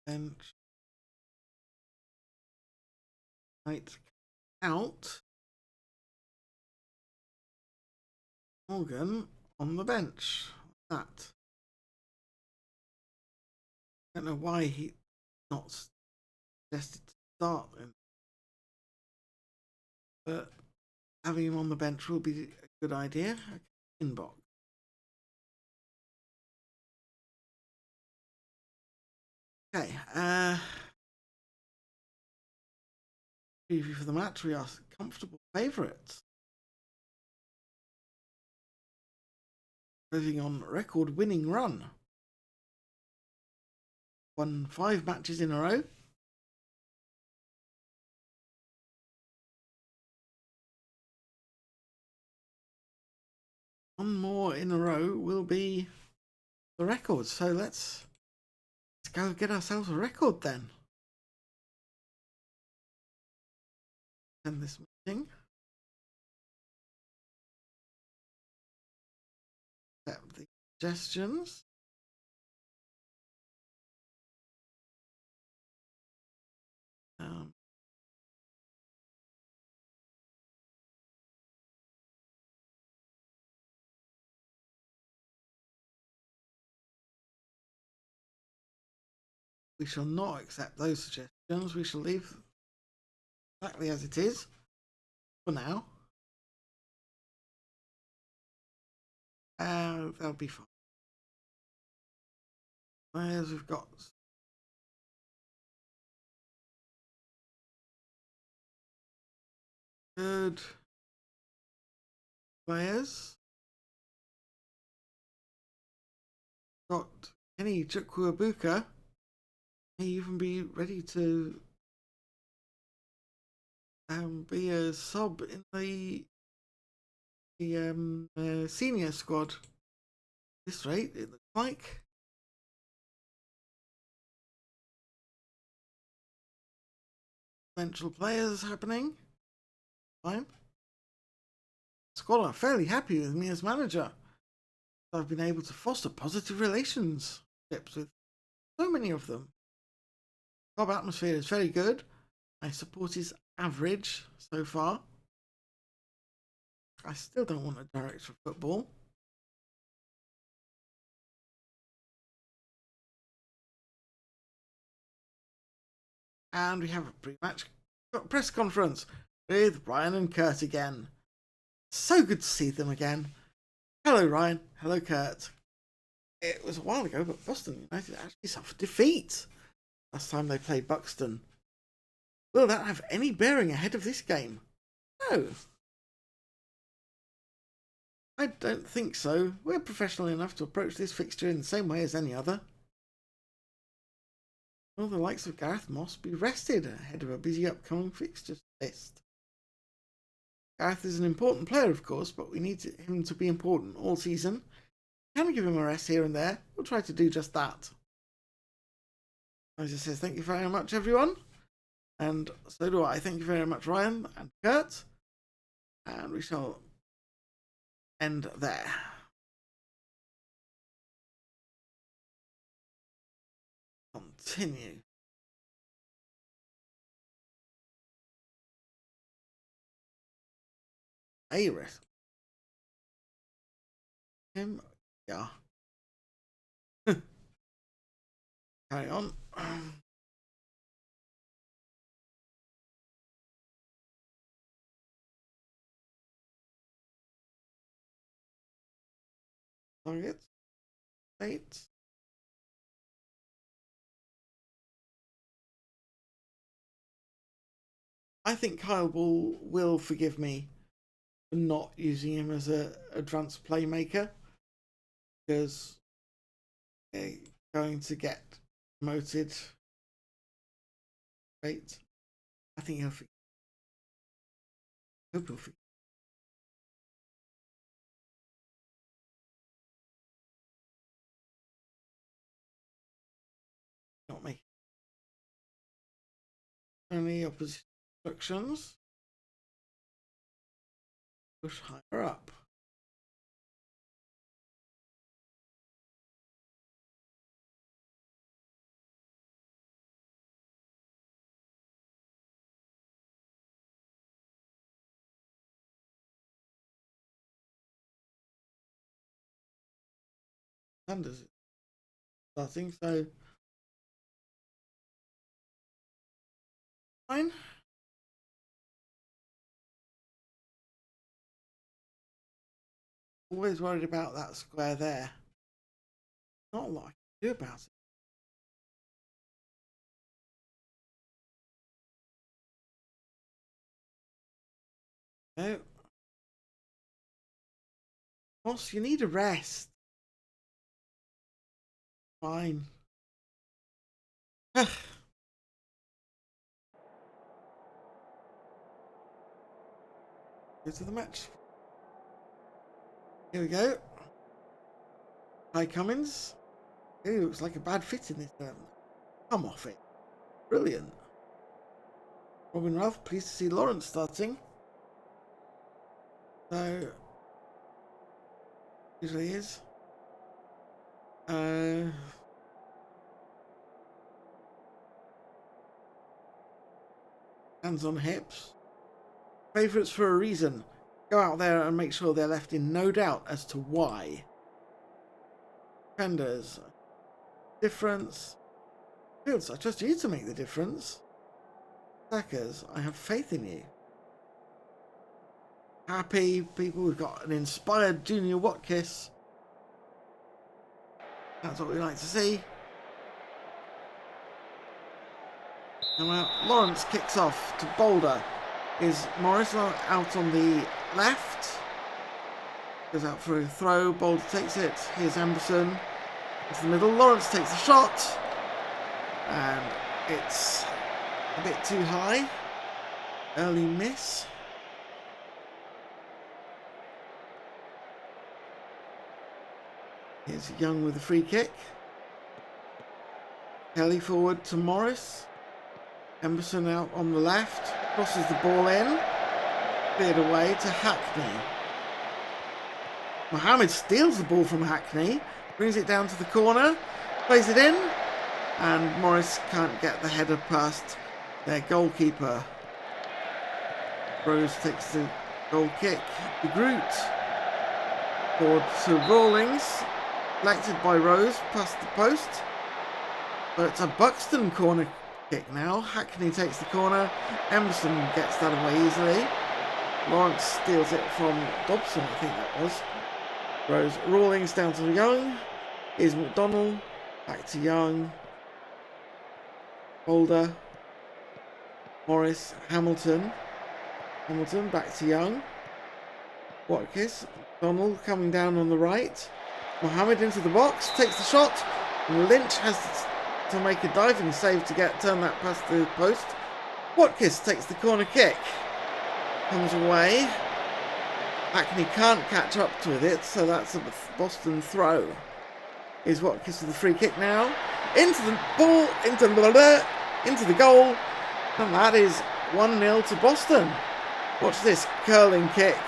Bench. Right. Out. Morgan on the bench. That. I don't know why he not suggested to start him, but having him on the bench will be a good idea. Inbox. Okay. Preview for the match. We are comfortable favourites. Moving on record winning run. Won 5 matches in a row. One more in a row will be the record. So let's go get ourselves a record then. And this meeting. Accept the suggestions. We shall not accept those suggestions. We shall leave exactly as it is for now. That'll be fine. Players we've got. Good players. Got Kenny Chukwuebuka. May even be ready to be a sub in the senior squad. This rate, it looks like. Potential players happening. Fine. Squad are fairly happy with me as manager. I've been able to foster positive relationships with so many of them. Club atmosphere is very good. My support is average so far. I still don't want a director of football. And we have a pre-match press conference with Ryan and Kurt again. So good to see them again. Hello Ryan, hello Kurt. It was a while ago, but Boston United actually suffered defeat last time they played Buxton. Will that have any bearing ahead of this game? No. I don't think so. We're professional enough to approach this fixture in the same way as any other. Will the likes of Gareth Moss be rested ahead of a busy upcoming fixtures list? Gareth is an important player, of course, but we need him to be important all season. Can we give him a rest here and there? We'll try to do just that. Isaac says, thank you very much, everyone. And so do I. Thank you very much, Ryan and Kurt. And we shall end there. Continue. A rest. Him, yeah. Carry on. Target. 8. I think Kyle will forgive me for not using him as a advanced playmaker, because they're going to get promoted. Right. I think he'll forgive. Hope he'll forgive. Not me. Only opposition instructions. Push higher up. Sanders starting, so fine. Always worried about that square there. Not a lot I can do about it. No. Boss, you need a rest. Fine. Go to the match. Here we go. Hi, Cummins. He looks like a bad fit in this term. Come off it. Brilliant. Robin Ralph, pleased to see Lawrence starting. So, usually is. Hands on hips. Favourites for a reason. Go out there and make sure they're left in no doubt as to why. Defenders. Difference. Fields, I trust you to make the difference. Attackers, I have faith in you. Happy people, we've got an inspired Junior Watkiss. That's what we like to see. And Lawrence kicks off to Boulder. Is Morris out on the left? Goes out for a throw. Boulder takes it. Here's Emberson. Into the middle. Lawrence takes the shot. And it's a bit too high. Early miss. Here's Young with a free kick. Kelly forward to Morris. Emberson out on the left. Crosses the ball in. Cleared away to Hackney. Mohammed steals the ball from Hackney. Brings it down to the corner. Plays it in. And Morris can't get the header past their goalkeeper. Rose takes the goal kick. De Groot. Forward to Rawlings. Collected by Rose past the post. But it's a Buxton corner kick now. Hackney takes the corner. Emerson gets that away easily. Lawrence steals it from Dobson, I think that was. Rose Rawlings down to Young. Here's McDonald. Back to Young. Boulder. Morris. Hamilton. Hamilton back to Young. Watkiss. McDonald coming down on the right. Mohammed into the box. Takes the shot. And Lynch has to make a diving save to turn that past the post. Watkiss takes the corner kick. Comes away. Hackney can't catch up with it, so that's a Boston throw. Is Watkiss with the free kick now. Into the ball, into the goal. And that is 1-0 to Boston. Watch this curling kick.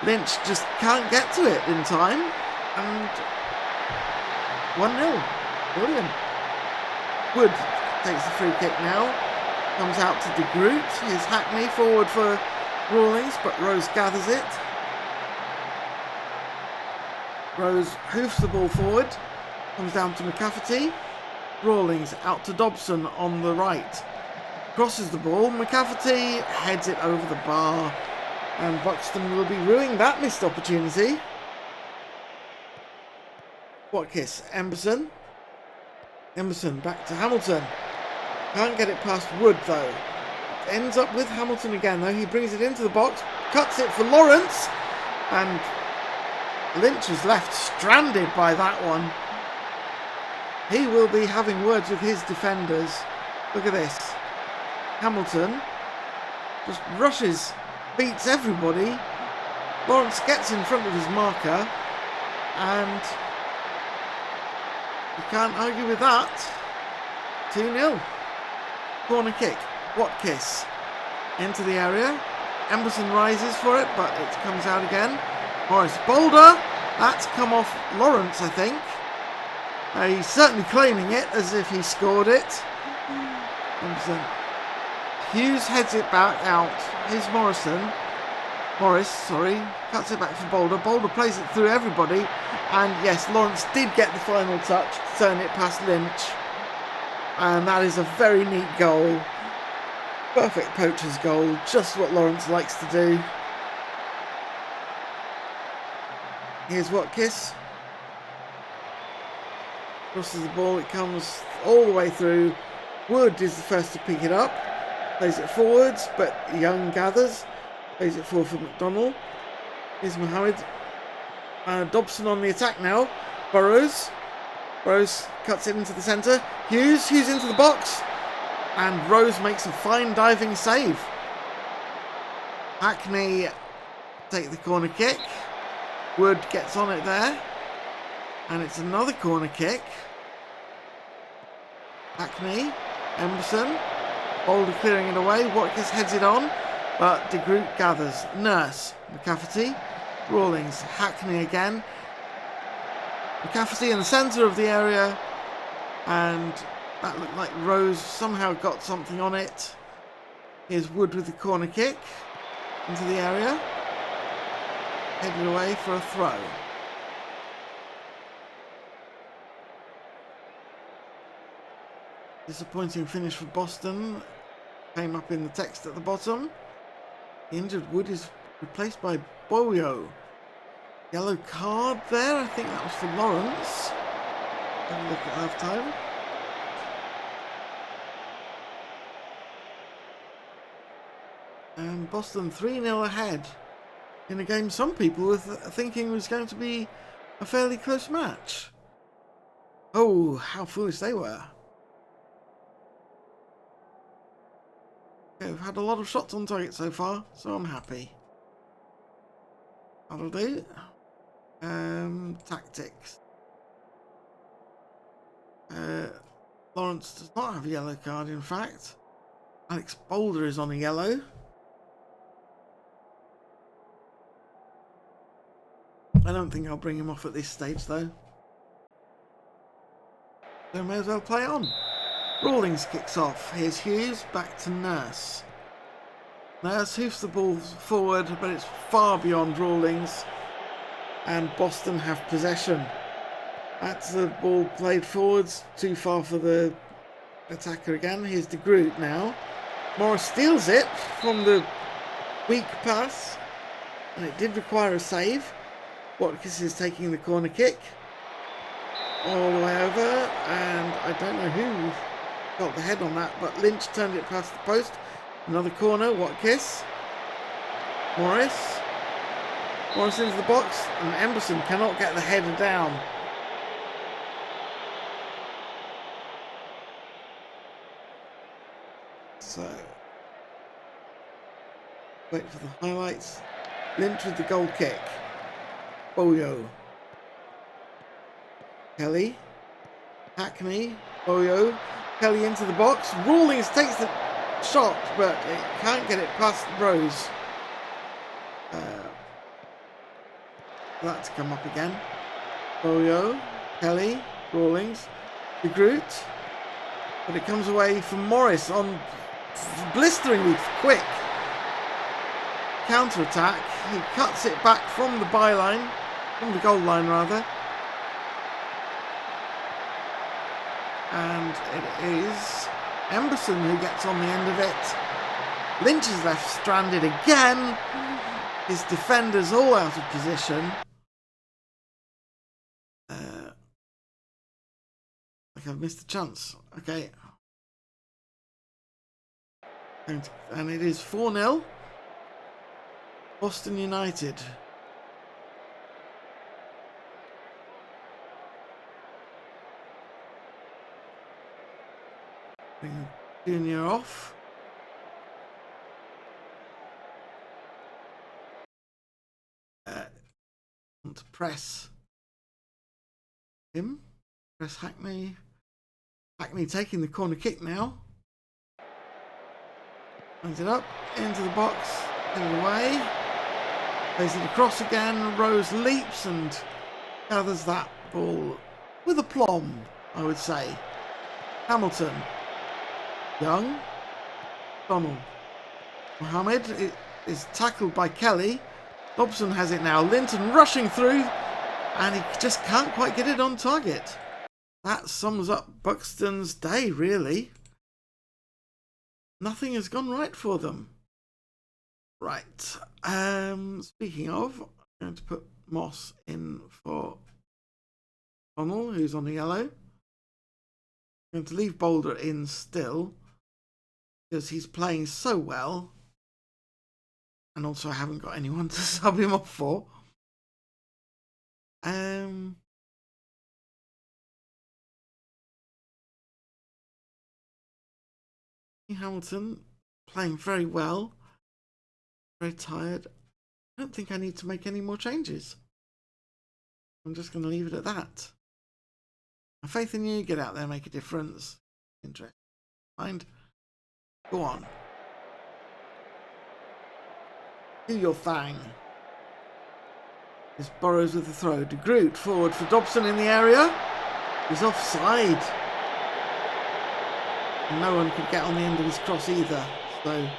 Lynch just can't get to it in time. And 1-0. Brilliant. Wood takes the free kick now. Comes out to De Groot. Here's Hackney forward for Rawlings, but Rose gathers it. Rose hoofs the ball forward. Comes down to McCafferty. Rawlings out to Dobson on the right. Crosses the ball. McCafferty heads it over the bar. And Buxton will be ruining that missed opportunity. Watkins, Emberson. Emberson back to Hamilton. Can't get it past Wood though. Ends up with Hamilton again though. He brings it into the box. Cuts it for Lawrence. And Lynch is left stranded by that one. He will be having words with his defenders. Look at this. Hamilton just rushes, beats everybody. Lawrence gets in front of his marker. And you can't argue with that. 2-0. Corner kick. Watkins into the area. Emberson rises for it, but it comes out again. Morris Boulder. That's come off Lawrence, I think. He's certainly claiming it as if he scored it. Emberson. Hughes heads it back out. Here's Morris, cuts it back for Boulder. Boulder plays it through everybody. And yes, Lawrence did get the final touch, turn it past Lynch. And that is a very neat goal. Perfect poacher's goal, just what Lawrence likes to do. Here's Watkins. Crosses the ball, it comes all the way through. Wood is the first to pick it up. Plays it forwards, but Young gathers. Plays it forward for McDonald. Here's Mohammed. Dobson on the attack now. Burrows cuts it into the centre. Hughes into the box. And Rose makes a fine diving save. Hackney take the corner kick. Wood gets on it there. And it's another corner kick. Hackney. Emberson. Boulder clearing it away. Watkins heads it on. But De Groot gathers. Nurse. McCafferty. Rawlings. Hackney again. McCafferty in the centre of the area. And that looked like Rose somehow got something on it. Here's Wood with the corner kick. Into the area. Headed away for a throw. Disappointing finish for Boston. Came up in the text at the bottom. The injured Wood is replaced by Boyo. Yellow card there. I think that was for Lawrence. Have a look at half time. And Boston 3-0 ahead in a game some people were thinking was going to be a fairly close match. Oh, how foolish they were. Okay, we've had a lot of shots on target so far, so I'm happy. That'll do. Tactics. Lawrence does not have a yellow card, in fact. Alex Boulder is on a yellow. I don't think I'll bring him off at this stage, though. So may as well play on. Rawlings kicks off. Here's Hughes, back to Nurse. Nurse hoofs the ball forward, but it's far beyond Rawlings. And Boston have possession. That's the ball played forwards, too far for the attacker again. Here's De Groot now. Morris steals it from the weak pass. And it did require a save. Watkins is taking the corner kick. All the way over. And I don't know who got the head on that, but Lynch turned it past the post. Another corner, Watkins. Morris into the box, and Emberson cannot get the header down. So, wait for the highlights. Lynch with the goal kick. Boyo. Kelly. Hackney. Boyo. Kelly into the box. Rawlings takes the shot, but it can't get it past Rose. That's come up again. Boyo. Kelly. Rawlings. De Groot. But it comes away from Morris on blisteringly quick counter-attack. He cuts it back from the byline, from the goal line rather. And it is Emberson who gets on the end of it. Lynch is left stranded again. His defenders all out of position. Like I've missed a chance. Okay. And it is 4-0. Boston United. Bring Junior off. Want to press him. Press Hackney. Hackney taking the corner kick now. Hands it up into the box. Get it away. Plays it across again. Rose leaps and gathers that ball with aplomb, I would say. Hamilton. Young. Donald. Mohammed is tackled by Kelly. Dobson has it now. Linton rushing through. And he just can't quite get it on target. That sums up Buxton's day, really. Nothing has gone right for them. Right. Speaking of, I'm going to put Moss in for Connell, who's on the yellow. I'm going to leave Boulder in still, because he's playing so well. And also I haven't got anyone to sub him off for. Hamilton playing very well. Very tired. I don't think I need to make any more changes. I'm just going to leave it at that. My faith in you. Get out there, make a difference. Interest. Mind. Go on. Do your thing. This Burrows with the throw. De Groot forward for Dobson in the area. He's offside. And no one could get on the end of his cross either. So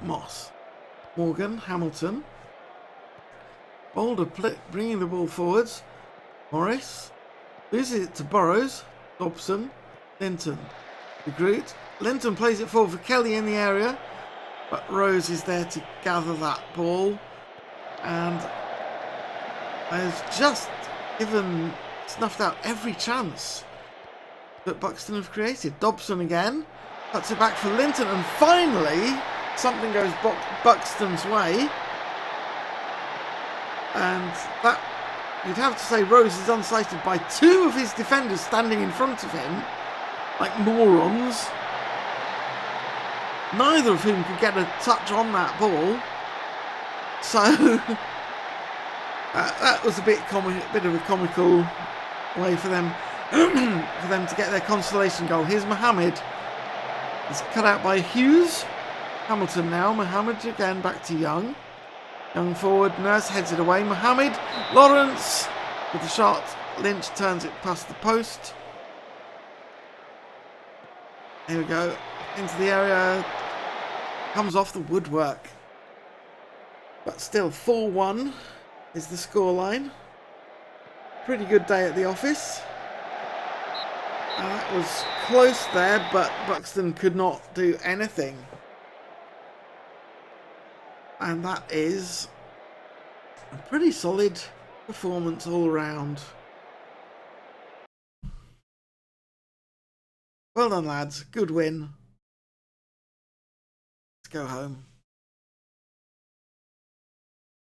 Moss. Morgan. Hamilton. Boulder bringing the ball forwards. Morris. Loses it to Burrows. Dobson. Linton. De Groot. Linton plays it forward for Kelly in the area. But Rose is there to gather that ball. And has just snuffed out every chance that Buxton have created. Dobson again. Cuts it back for Linton. And finally, something goes Buxton's way. And that, you'd have to say Rose is unsighted by two of his defenders standing in front of him. Like morons. Neither of whom could get a touch on that ball. So that was a bit of a comical way for them to get their consolation goal. Here's Mohammed. It's cut out by Hughes. Hamilton now. Mohammed again back to Young. Young forward. Nurse heads it away. Mohammed. Lawrence with the shot. Lynch turns it past the post. Here we go. Into the area. Comes off the woodwork. But still 4-1 is the scoreline. Pretty good day at the office. That was close there, but Buxton could not do anything. And that is a pretty solid performance all around. Well done, lads. Good win. Let's go home.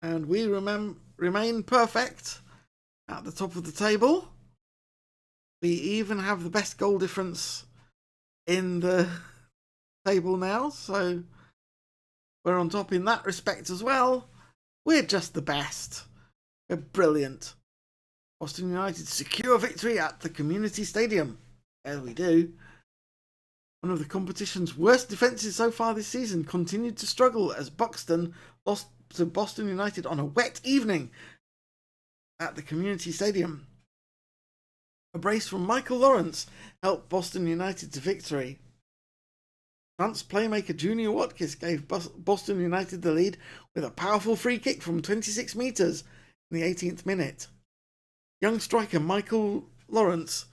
And we remain perfect at the top of the table. We even have the best goal difference in the table now, so we're on top in that respect as well. We're just the best. We're brilliant. Boston United secure victory at the Community Stadium. As we do. One of the competition's worst defences so far this season continued to struggle as Buxton lost to Boston United on a wet evening at the Community Stadium. A brace from Michael Lawrence helped Boston United to victory. France playmaker Junior Watkins gave Boston United the lead with a powerful free kick from 26 metres in the 18th minute. Young striker Michael Lawrence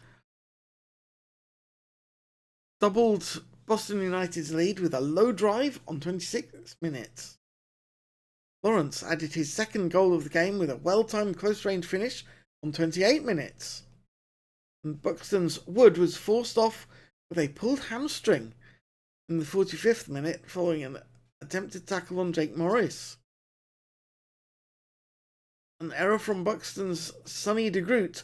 doubled Boston United's lead with a low drive on 26 minutes. Lawrence added his second goal of the game with a well-timed close-range finish on 28 minutes. And Buxton's Wood was forced off with a pulled hamstring in the 45th minute following an attempted tackle on Jake Morris. An error from Buxton's Sonny de Groot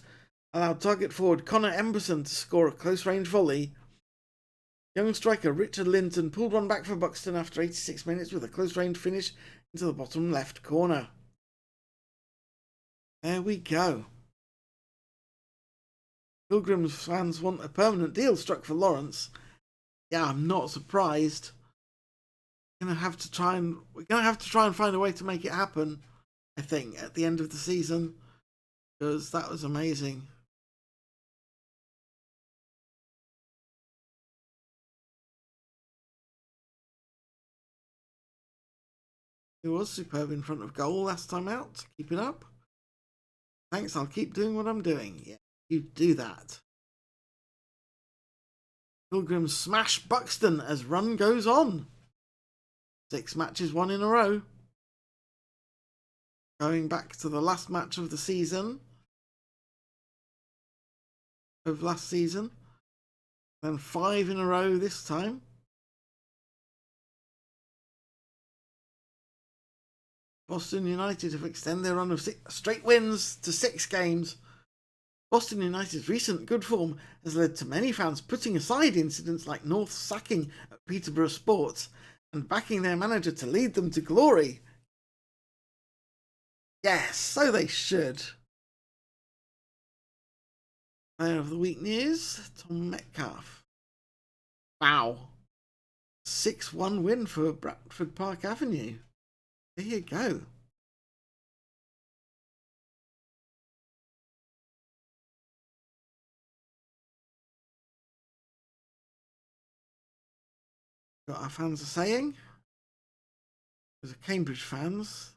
allowed target forward Connor Emberson to score a close-range volley. Young striker Richard Linton pulled one back for Buxton after 86 minutes with a close-range finish into the bottom left corner. There we go. Pilgrims fans want a permanent deal struck for Lawrence. Yeah, I'm not surprised. We're gonna have to try and find a way to make it happen, I think, at the end of the season, because that was amazing. He was superb in front of goal last time out. Keep it up. Thanks, I'll keep doing what I'm doing. Yeah, you do that. Pilgrims smash Buxton as run goes on. 6 matches won in a row. Going back to the last match of the season. Of last season. Then 5 in a row this time. Boston United have extended their run of 6 straight wins to 6 games. Boston United's recent good form has led to many fans putting aside incidents like North's sacking at Peterborough Sports and backing their manager to lead them to glory. Yes, so they should. Player of the Week news, Tom Metcalf. Wow. 6-1 win for Bradford Park Avenue. There you go. What our fans are saying. Those are Cambridge fans.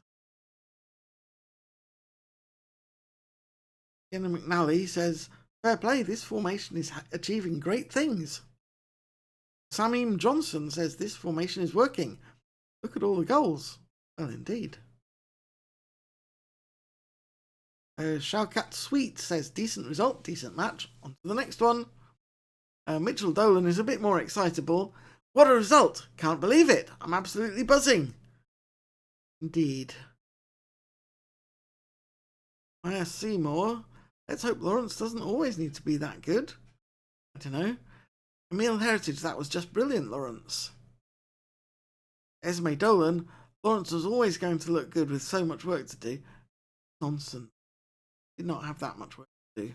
Jenna McNally says, fair play, this formation is achieving great things. Samim Johnson says this formation is working. Look at all the goals. Well, indeed. Shaukat Sweet says, decent result, decent match. On to the next one. Mitchell Dolan is a bit more excitable. What a result! Can't believe it. I'm absolutely buzzing. Indeed. Maya Seymour. Let's hope Lawrence doesn't always need to be that good. I don't know. Emil Heritage, that was just brilliant, Lawrence. Esme Dolan, Lawrence was always going to look good with so much work to do. Nonsense. Did not have that much work to do.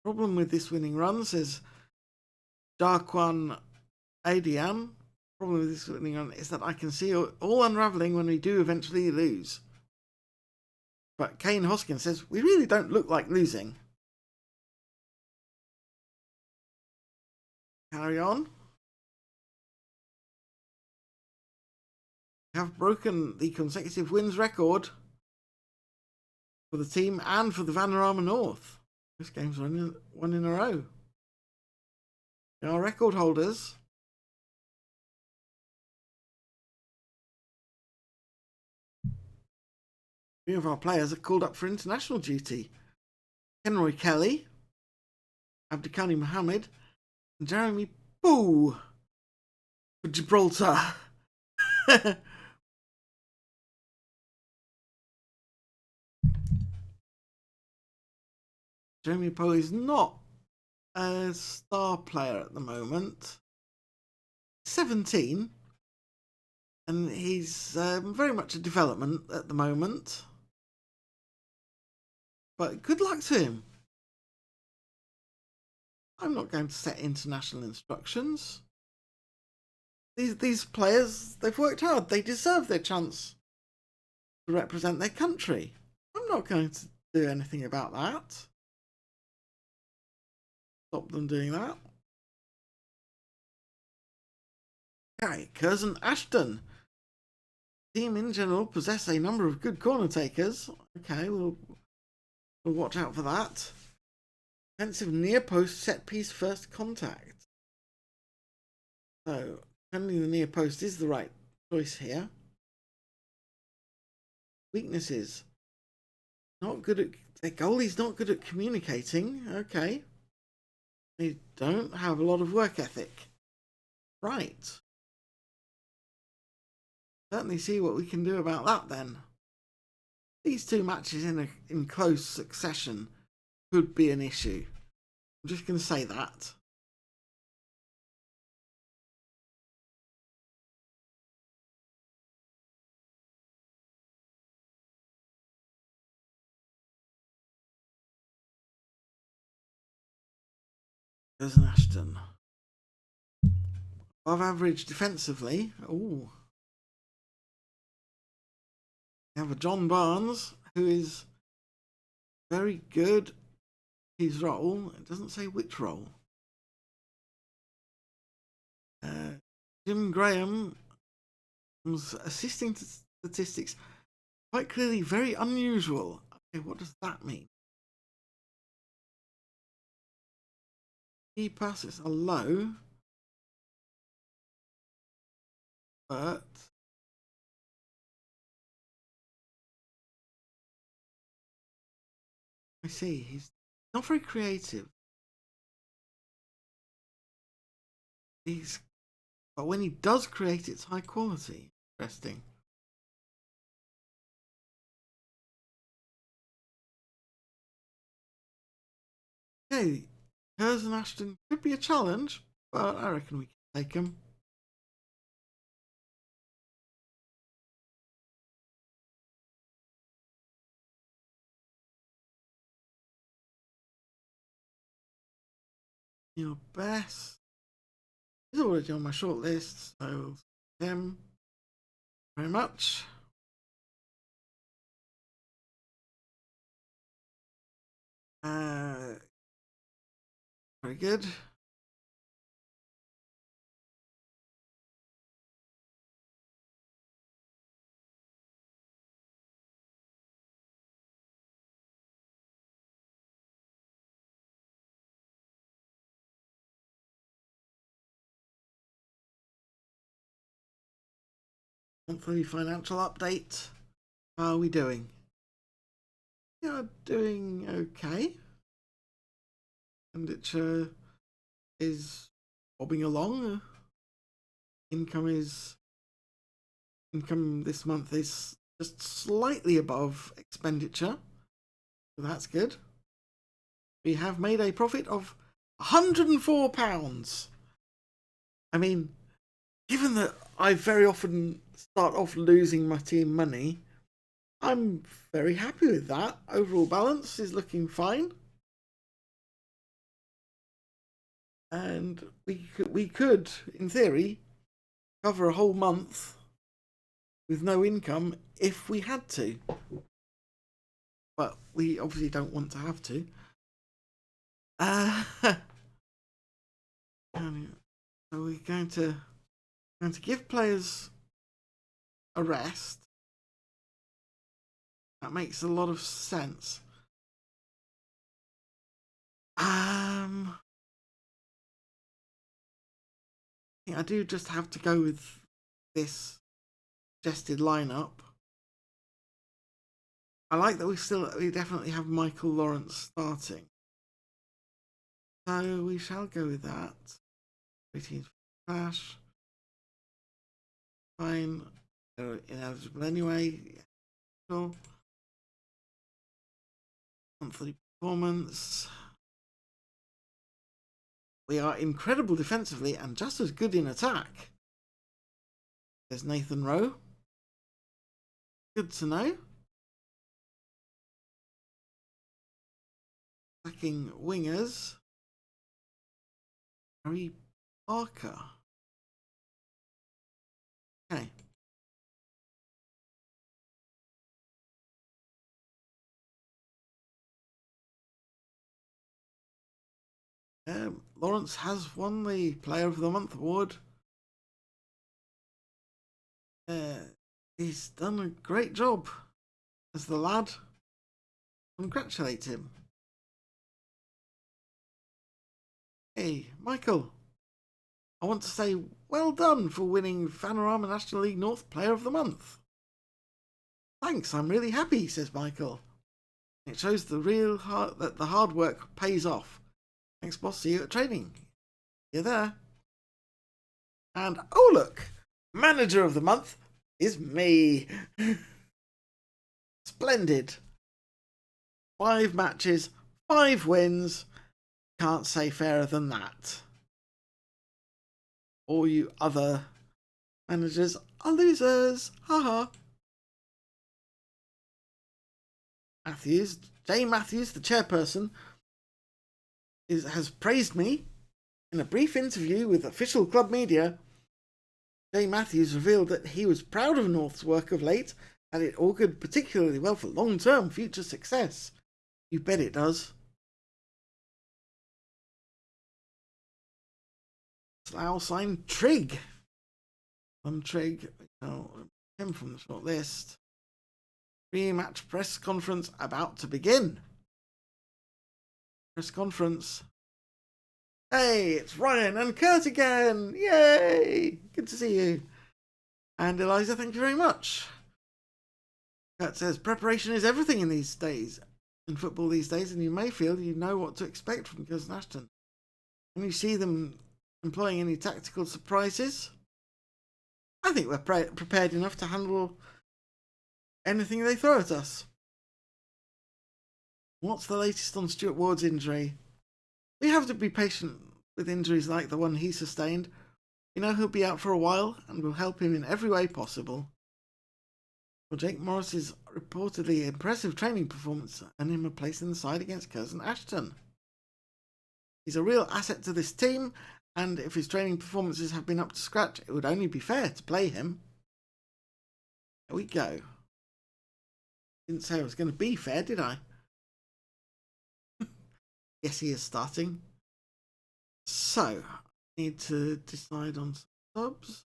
Problem with this winning run, says Darquan Adiam. Problem with this winning run is that I can see all unravelling when we do eventually lose. But Kane Hoskin says, we really don't look like losing. Carry on. We have broken the consecutive wins record for the team and for the Vanarama North. This game's one in a row. They are record holders. Three of our players are called up for international duty. Henry Kelly, Abdikani Mohammed, and Jeremy Boo for Gibraltar. Jeremy Poe is not a star player at the moment. 17, and he's very much a development at the moment. But good luck to him. I'm not going to set international instructions. These players, they've worked hard. They deserve their chance to represent their country. I'm not going to do anything about that. Stop them doing that. Okay, Curzon Ashton. team in general possess a number of good corner takers. Okay, we'll watch out for that. Defensive near post set piece first contact. So, defending the near post is the right choice here. Weaknesses. Not good at... Their goalie's not good at communicating. Okay. They don't have a lot of work ethic. Right. Certainly see what we can do about that then. These two matches in close succession could be an issue. I'm just going to say that. There's an Ashton. Above average defensively. Ooh. We have a John Barnes who is very good at his role. It doesn't say which role. Jim Graham was assisting to statistics. Quite clearly very unusual. Okay, what does that mean? Key passes are low. But I see, he's not very creative. But when he does create, it's high quality. Interesting. Okay, Hers and Ashton could be a challenge, but I reckon we can take him. Your best. He's already on my short list, so him. Very much. Very good. Monthly financial update. How are we doing? We are doing okay. Expenditure is bobbing along. Income this month is just slightly above expenditure, so that's good. We have made a profit of £104. I mean, given that I very often start off losing my team money, I'm very happy with that. Overall balance is looking fine. And we could, in theory, cover a whole month with no income if we had to. But we obviously don't want to have to. So we're going to give players a rest. That makes a lot of sense. I think I do just have to go with this suggested lineup. I like that we definitely have Michael Lawrence starting. So we shall go with that. 18 Flash. Fine. They're ineligible anyway. Cool. Monthly performance. We are incredible defensively and just as good in attack. There's Nathan Rowe. Good to know. Attacking wingers. Harry Parker. Okay. Lawrence has won the Player of the Month award. He's done a great job. As the lad, congratulate him. Hey, Michael. I want to say well done for winning Panorama National League North Player of the Month. Thanks, I'm really happy, says Michael. It shows that the hard work pays off. Thanks, boss. See you at training. You're there. And oh look, Manager of the Month is me. Splendid. 5 matches, 5 wins. Can't say fairer than that. All you other managers are losers. Haha. Jane Matthews, the chairperson, has praised me. In a brief interview with official club media, Jane Matthews revealed that he was proud of North's work of late and it augured particularly well for long-term future success. You bet it does. Slough signed Trigg. Trigg, him from the short list. Pre-match press conference about to begin. Press conference. Hey, it's Ryan and Kurt again. Yay! Good to see you. And Eliza, thank you very much. Kurt says, preparation is everything in these days, in football these days, and you may feel you know what to expect from Curzon Ashton. When you see them employing any tactical surprises, I think we're prepared enough to handle anything they throw at us. What's the latest on Stuart Ward's injury? We have to be patient with injuries like the one he sustained. We know he'll be out for a while and we'll help him in every way possible. For Jake Morris's reportedly impressive training performance and him a place in the side against Curzon Ashton. He's a real asset to this team, and if his training performances have been up to scratch, it would only be fair to play him. There we go. Didn't say I was going to be fair, did I? Yes, he is starting. So, I need to decide on some subs.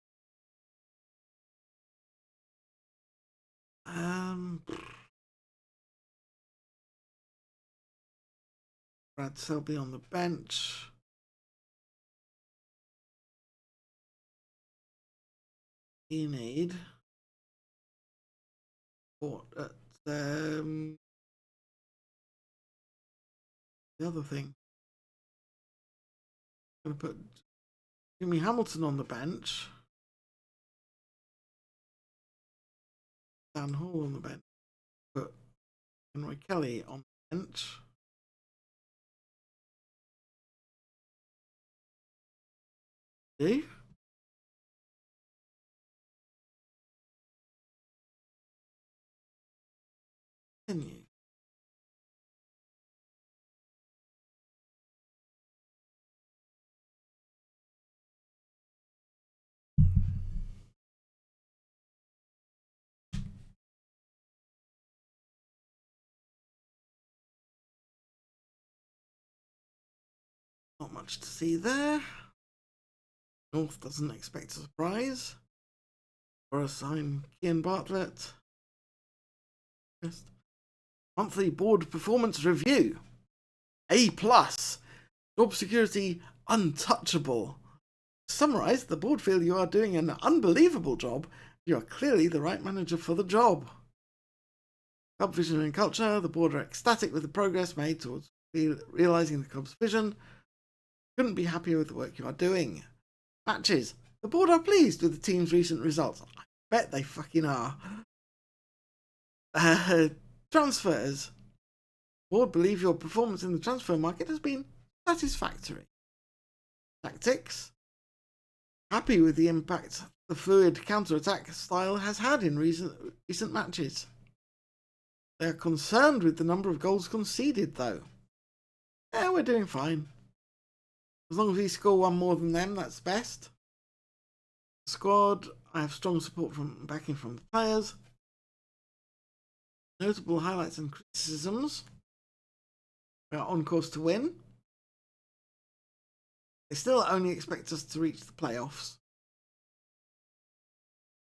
Brad Selby on the bench. You need the other thing. I'm going to put Jimmy Hamilton on the bench. Dan Hall on the bench. Put Henry Kelly on the bench. See? Continue. Not much to see there. North doesn't expect a surprise. Or a sign Kian Bartlett. Monthly board performance review. A+. Job security untouchable. To summarise, the board feel you are doing an unbelievable job. You are clearly the right manager for the job. Club vision and culture. The board are ecstatic with the progress made towards realising the club's vision. Couldn't be happier with the work you are doing. Matches. The board are pleased with the team's recent results. I bet they fucking are. Transfers. Board believe your performance in the transfer market has been satisfactory. Tactics. Happy with the impact the fluid counter-attack style has had in recent matches. They are concerned with the number of goals conceded, though. Yeah, we're doing fine. As long as we score one more than them, that's best. Squad, I have strong support from backing from the players. Notable highlights and criticisms. We are on course to win. They still only expect us to reach the playoffs.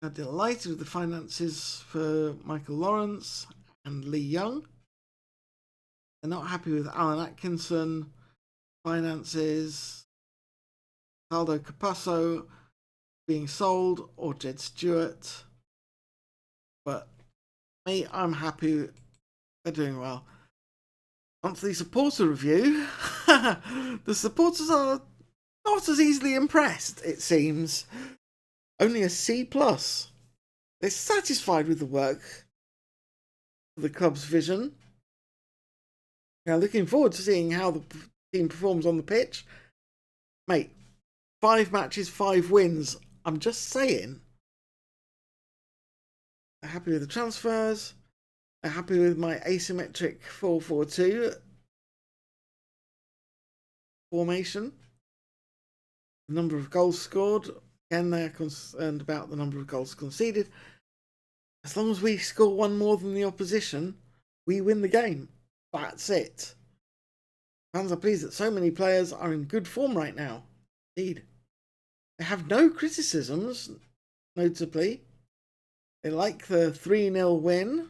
I'm delighted with the finances for Michael Lawrence and Lee Young. They're not happy with Alan Atkinson, finances, Aldo Capasso being sold, or Jed Stewart. But me, I'm happy. They're doing well. Monthly supporter review. The supporters are not as easily impressed, it seems. Only a C+. They're satisfied with the work of the club's vision. Now, looking forward to seeing how the team performs on the pitch. Mate, 5 matches, 5 wins. I'm just saying. They're happy with the transfers. They're happy with my asymmetric 4-4-2 formation. The number of goals scored. Again, they're concerned about the number of goals conceded. As long as we score one more than the opposition, we win the game. That's it. Fans are pleased that so many players are in good form right now. Indeed. They have no criticisms, notably. They like the 3-0 win.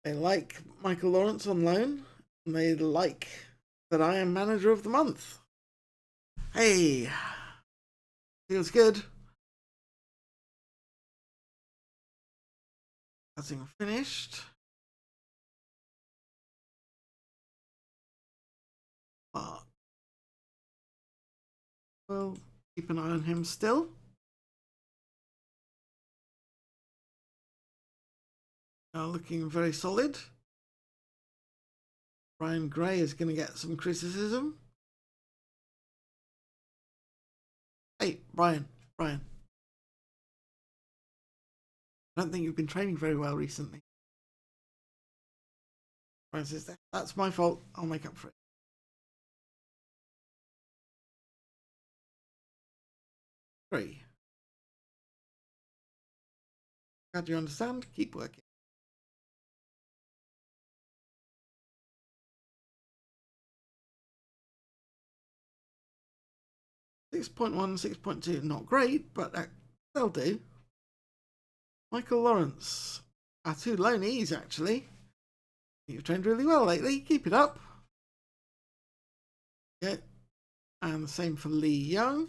They like Michael Lawrence on loan. And they like that I am manager of the month. Hey, feels good. Nothing finished. But we'll keep an eye on him still. Looking very solid. Brian Gray is going to get some criticism. Hey, Brian. I don't think you've been training very well recently. Brian says, that's my fault. I'll make up for it. Three. Glad you understand. Keep working. .1, 6.2, not great, but they'll do. Michael Lawrence. Our 2 loanees, actually. You've trained really well lately. Keep it up. Yeah. And the same for Lee Young.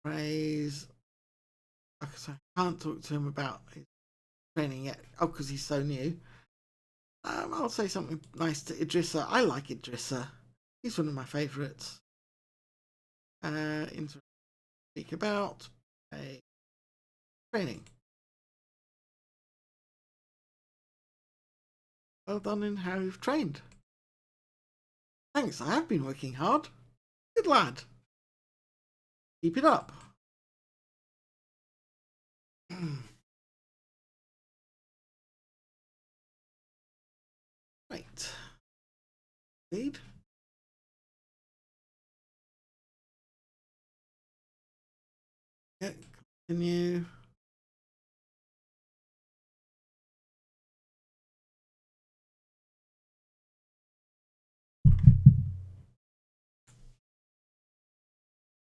Praise. I can't talk to him about his training yet. Oh, because he's so new. I'll say something nice to Idrissa. I like Idrissa. He's one of my favourites. Speak about training. Well done in how you've trained. Thanks, I have been working hard. Good lad. Keep it up. Right. Lead. Yeah, continue.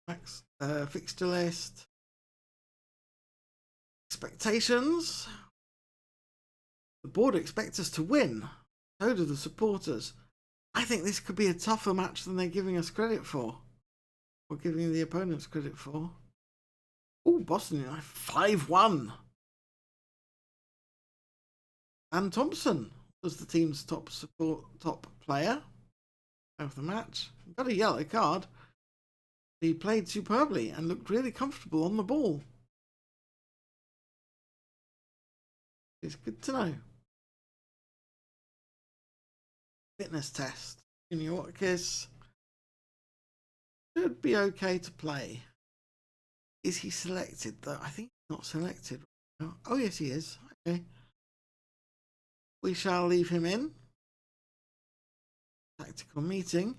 Next, fixture list. Expectations. The board expects us to win. So do the supporters. I think this could be a tougher match than they're giving us credit for. Or giving the opponents credit for. Oh, Boston Utd 5-1. And Thompson was the team's top player of the match. Got a yellow card. He played superbly and looked really comfortable on the ball. It's good to know. Fitness test. Junior Watkins should be okay to play. Is he selected though? I think he's not selected. Oh yes, he is. Okay. We shall leave him in. Tactical meeting.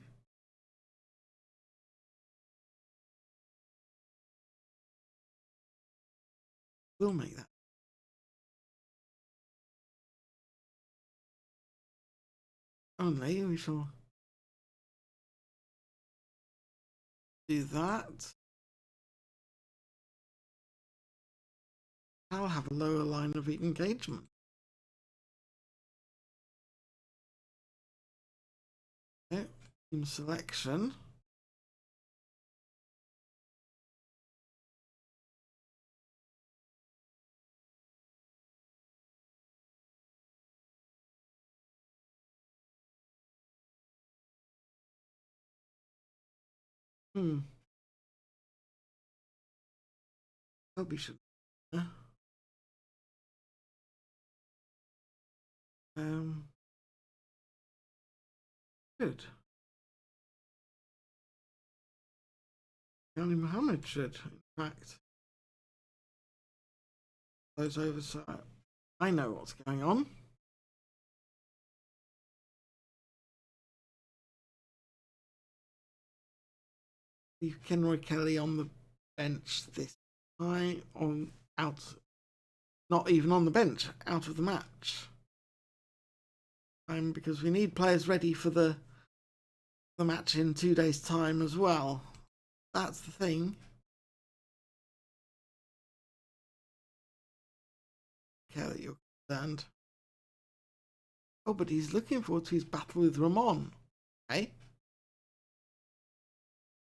We'll make that. Only we shall do that. I'll have a lower line of engagement. Okay, team selection. Probably should. Good. Ali Mohammed should, in fact. Those oversight. I know what's going on. Leave Kenroy Kelly on the bench this time, not even on the bench, out of the match. Because we need players ready for the match in 2 days' time as well. That's the thing. Okay, that you're concerned. Oh, but he's looking forward to his battle with Ramon. Okay.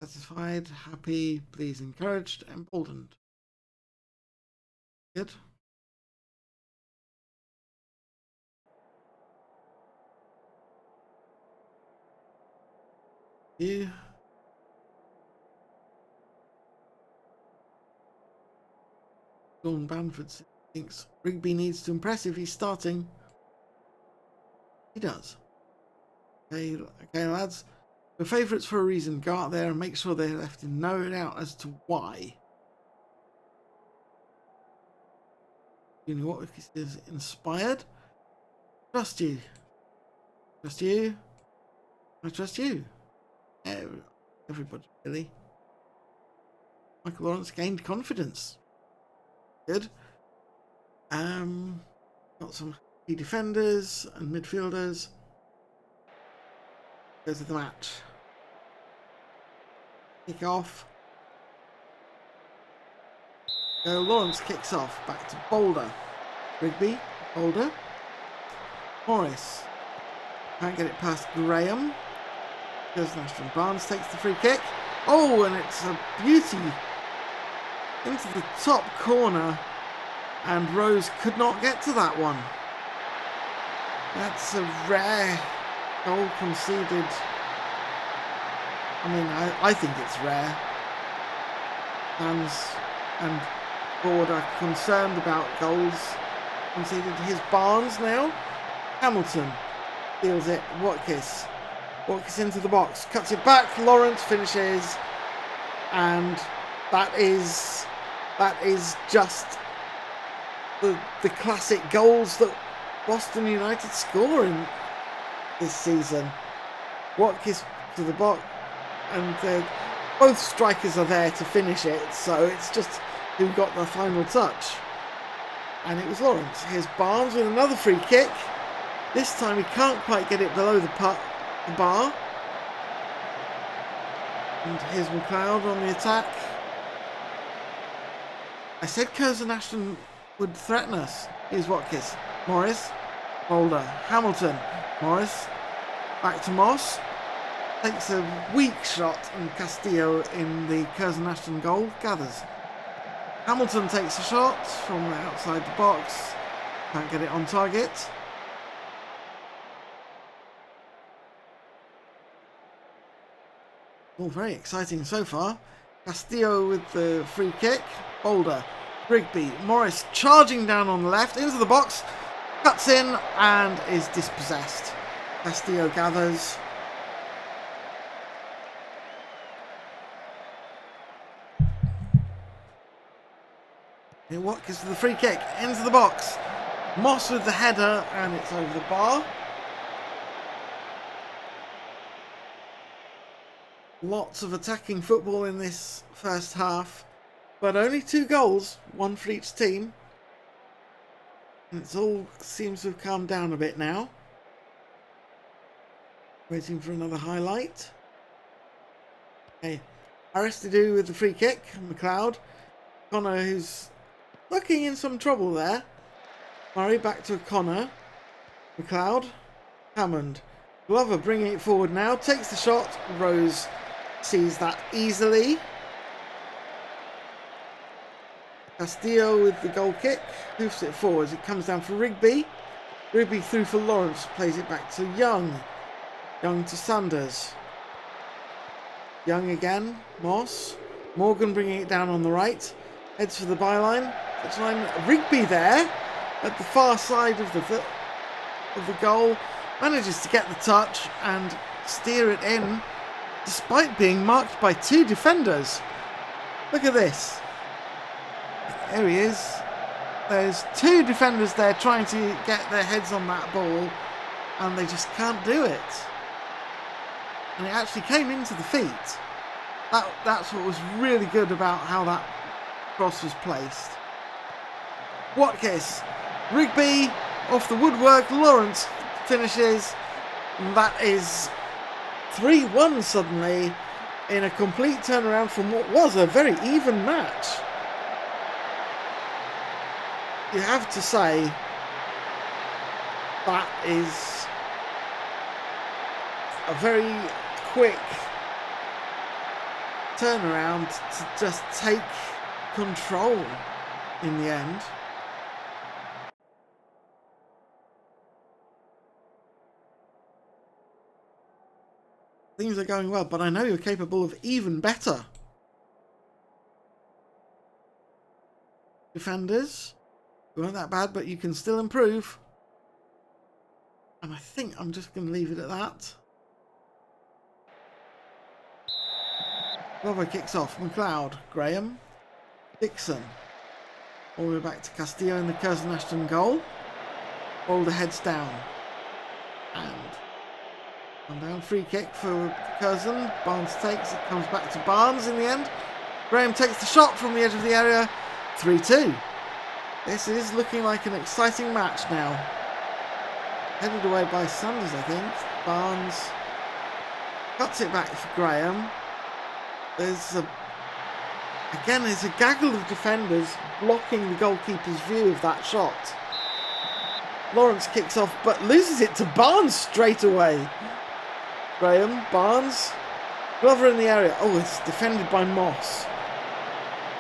Satisfied, happy, pleased, encouraged, emboldened. Good. You. Dawn Banford thinks Rigby needs to impress if he's starting. He does. Okay, lads. We're favourites for a reason. Go out there and make sure they're left in no doubt as to why. You know what is inspired? Trust you. Trust you. I trust you. Everybody, really. Michael Lawrence gained confidence. Good. Got some key defenders and midfielders. Go to the match. Kick off. Go, Lawrence kicks off. Back to Boulder. Rigby. Boulder. Morris. Can't get it past Graham. Goes Ashton. Barnes takes the free kick. Oh, and it's a beauty. Into the top corner. And Rose could not get to that one. That's a rare goal conceded. I mean, I think it's rare. Fans and board are concerned about goals conceded. Here's Barnes now. Hamilton deals it. Watkins into the box. Cuts it back. Lawrence finishes. And that is just the classic goals that Boston United score in this season. Watkins to the box, and both strikers are there to finish it, so it's just who got the final touch. And it was Lawrence. Here's Barnes with another free kick. This time he can't quite get it below the bar. And here's McLeod on the attack. I said Curzon Ashton would threaten us. Here's Watkins. Morris. Boulder. Hamilton. Morris. Back to Moss. Takes a weak shot, and Castillo in the Curzon Ashton goal gathers. Hamilton takes a shot from outside the box. Can't get it on target. All very exciting so far. Castillo with the free kick. Boulder. Rigby. Morris charging down on the left into the box. Cuts in and is dispossessed. Castillo gathers. Here Watkins for the free kick into the box. Moss with the header, and it's over the bar. Lots of attacking football in this first half, but only 2 goals, one for each team. And it all seems to have calmed down a bit now. Waiting for another highlight. Okay, Aristidou with the free kick. McLeod. Connor, who's looking in some trouble there. Murray back to O'Connor. McLeod. Hammond. Glover bringing it forward now. Takes the shot. Rose sees that easily. Castillo with the goal kick. Hoofs it forwards. It comes down for Rigby. Rigby through for Lawrence. Plays it back to Young. Young to Sanders. Young again. Moss. Morgan bringing it down on the right. Heads for the byline. Touchline. Rigby there at the far side of the goal. Manages to get the touch and steer it in despite being marked by two defenders. Look at this. There he is. There's two defenders there trying to get their heads on that ball and they just can't do it. And it actually came into the feet. That's what was really good about how that cross was placed. Watkins. Rigby off the woodwork. Lawrence finishes. And that is 3-1 suddenly in a complete turnaround from what was a very even match. You have to say that is a very quick turnaround to just take control in the end. Things are going well, but I know you're capable of even better. Defenders, you weren't that bad, but you can still improve. And I think I'm just going to leave it at that. Glover kicks off. McLeod, Graham, Dixon. All the way back to Castillo in the Curzon Ashton goal. Boulder heads down. And one down, free kick for Curzon. Barnes takes it, comes back to Barnes in the end. Graham takes the shot from the edge of the area. 3-2. This is looking like an exciting match now. Headed away by Sanders, I think. Barnes cuts it back for Graham. There's a gaggle of defenders blocking the goalkeeper's view of that shot. Lawrence kicks off but loses it to Barnes straight away. Graham, Barnes, Glover in the area. Oh, it's defended by Moss.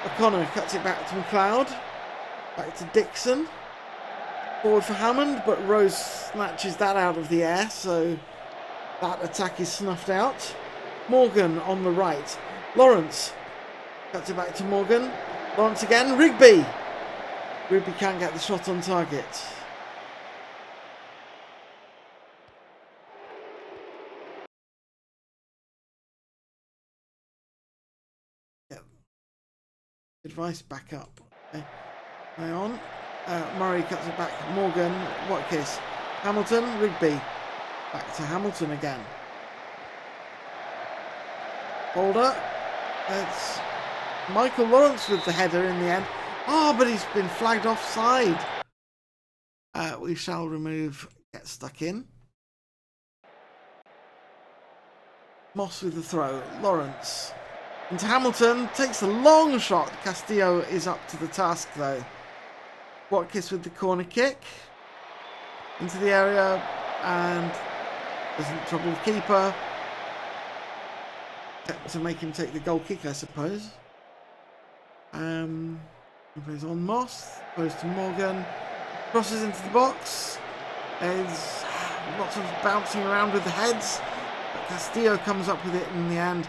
O'Connor cuts it back to McLeod. Back to Dixon. Forward for Hammond, but Rose snatches that out of the air, so that attack is snuffed out. Morgan on the right. Lawrence cuts it back to Morgan. Lawrence again. Rigby. Rigby can't get the shot on target. Yep. Advice back up. Okay. Hang on. Murray cuts it back. Morgan. Watkins. Hamilton. Rigby. Back to Hamilton again. Boulder. It's Michael Lawrence with the header in the end. Oh, but he's been flagged offside. We shall remove. Get stuck in. Moss with the throw. Lawrence. Into Hamilton. Takes a long shot. Castillo is up to the task though. Watkins with the corner kick. Into the area. And doesn't trouble the keeper. To make him take the goal kick, I suppose. Plays on Moss. Goes to Morgan. Crosses into the box. There's lots of bouncing around with the heads. But Castillo comes up with it in the end.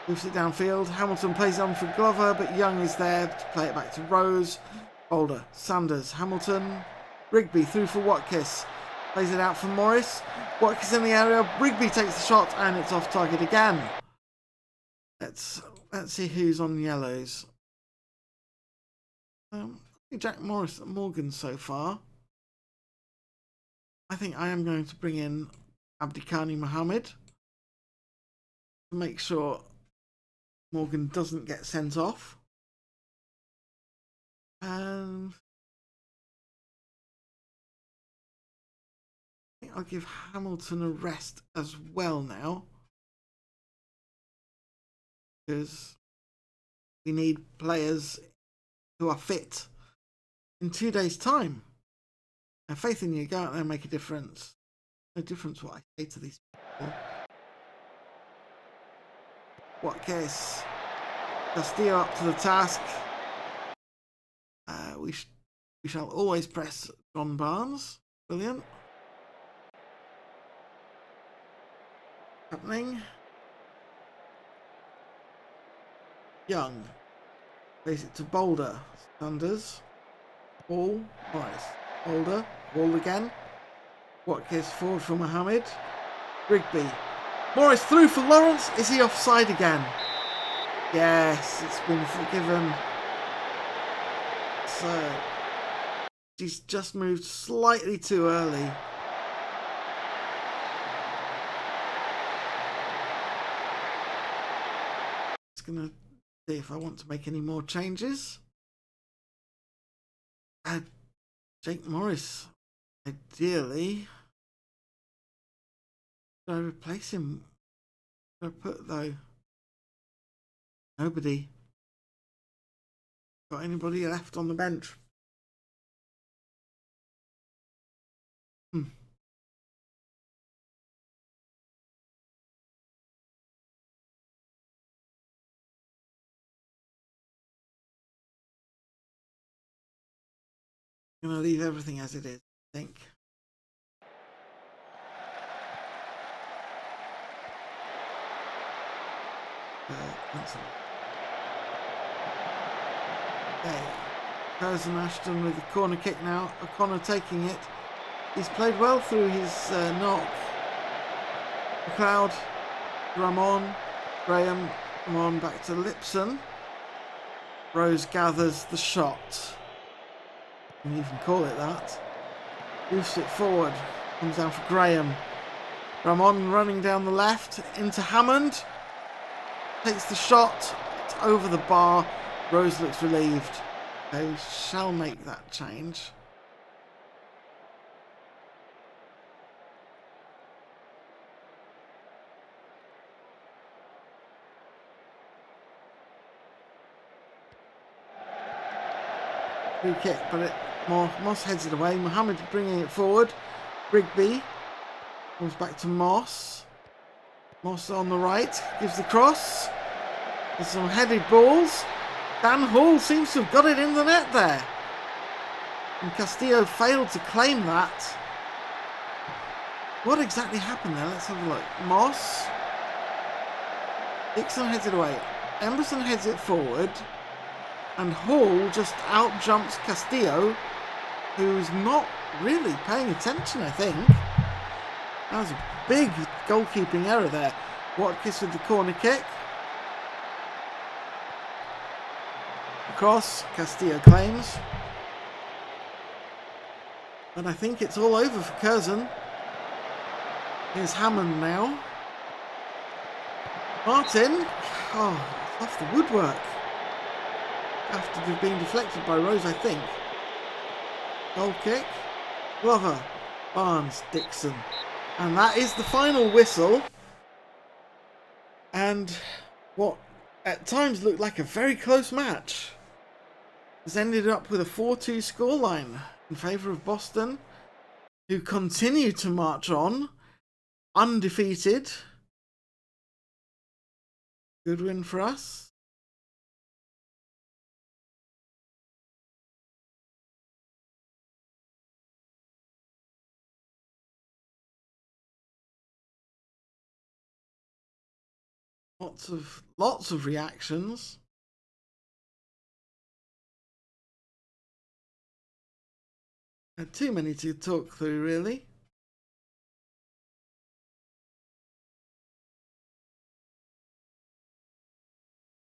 Moves it downfield. Hamilton plays on for Glover, but Young is there to play it back to Rose. Boulder. Sanders. Hamilton. Rigby through for Watkins. Plays it out for Morris. Watkins in the area. Rigby takes the shot and it's off target again. Let's see who's on yellows. I think Jack Morgan so far. I think I am going to bring in Abdikhani Mohammed to make sure Morgan doesn't get sent off. And I think I'll give Hamilton a rest as well now. Because we need players who are fit in 2 days' time. Have faith in you. Go out there and make a difference. No difference what I say to these people. What case? Castillo up to the task. We shall always press John Barnes. Brilliant. Happening. Young. Plays it to Boulder. Thunders. Ball. Morris. Boulder. Ball again. Watkins forward for Mohammed. Rigby. Morris through for Lawrence. Is he offside again? Yes, it's been forgiven. So, she's just moved slightly too early. Just going to see if I want to make any more changes. Add Jake Morris, ideally. Should I replace him? Should I put, though? Nobody. Got anybody left on the bench? I'm going to leave everything as it is, I think. Cancel. Okay. Curzon Ashton with the corner kick now. O'Connor taking it. He's played well through his knock. McLeod, Ramon, Graham, Ramon back to Lipson. Rose gathers the shot. You can even call it that. Moves it forward. Comes down for Graham. Ramon running down the left into Hammond. Takes the shot. It's over the bar. Rose looks relieved. They shall make that change. Free kick, but Moss heads it away. Mohammed bringing it forward. Rigby comes back to Moss. Moss on the right, gives the cross. There's some headed balls. Dan Hall seems to have got it in the net there. And Castillo failed to claim that. What exactly happened there? Let's have a look. Moss. Dixon heads it away. Emberson heads it forward. And Hall just out jumps Castillo, who's not really paying attention, I think. That was a big goalkeeping error there. Watkins with the corner kick. Across, Castillo claims. And I think it's all over for Curzon. Here's Hammond now. Martin. Oh, off the woodwork. After they've been deflected by Rose, I think. Goal kick. Glover. Barnes. Dixon. And that is the final whistle. And what at times looked like a very close match has ended up with a 4-2 scoreline in favour of Boston, who continue to march on, undefeated. Good win for us. Lots of reactions. Too many to talk through, really.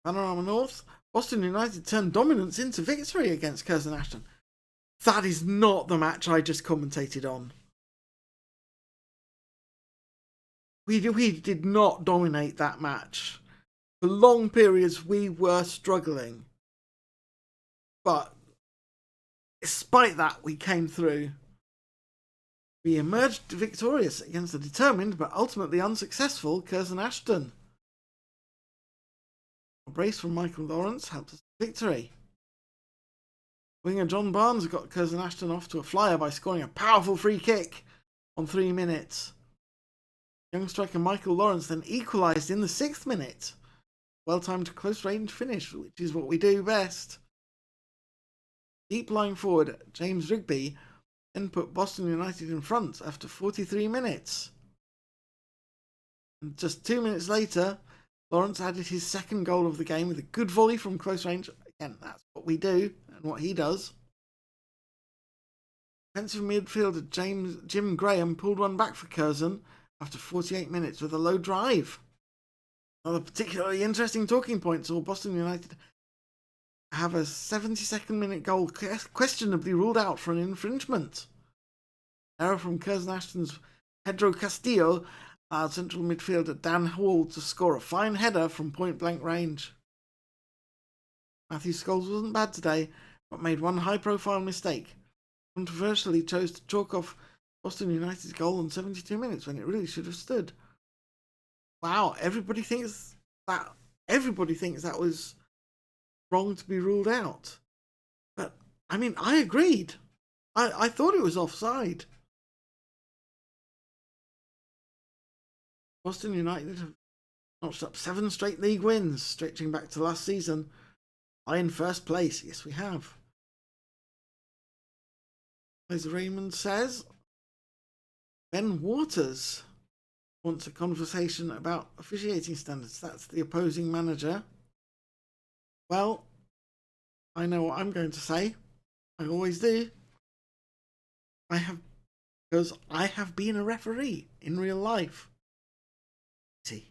Panorama North. Boston United turned dominance into victory against Curzon Ashton. That is not the match I just commentated on. We did not dominate that match. For long periods, we were struggling. But despite that, we came through. We emerged victorious against a determined but ultimately unsuccessful Curzon Ashton. A brace from Michael Lawrence helped us to victory. Winger John Barnes got Curzon Ashton off to a flyer by scoring a powerful free kick on 3 minutes. Young striker Michael Lawrence then equalised in the 6th minute. Well-timed close-range finish, which is what we do best. Deep lying forward, James Rigby then put Boston United in front after 43 minutes. And just 2 minutes later, Lawrence added his 2nd goal of the game with a good volley from close range. Again, that's what we do and what he does. Defensive midfielder Jim Graham pulled one back for Curzon after 48 minutes with a low drive. Another particularly interesting talking point saw Boston United have a 72nd minute goal questionably ruled out for an infringement. Error from Curzon Ashton's Pedro Castillo allowed central midfielder Dan Hall to score a fine header from point-blank range. Matthew Scholes wasn't bad today, but made one high-profile mistake. Controversially chose to chalk off Boston United's goal on 72 minutes when it really should have stood. Wow, everybody thinks that was wrong to be ruled out. But, I mean, I agreed. I thought it was offside. Boston United have notched up 7 straight league wins, stretching back to last season. High in first place. Yes, we have. As Raymond says, Ben Waters wants a conversation about officiating standards. That's the opposing manager. Well, I know what I'm going to say. I always do. Because I have been a referee in real life. See.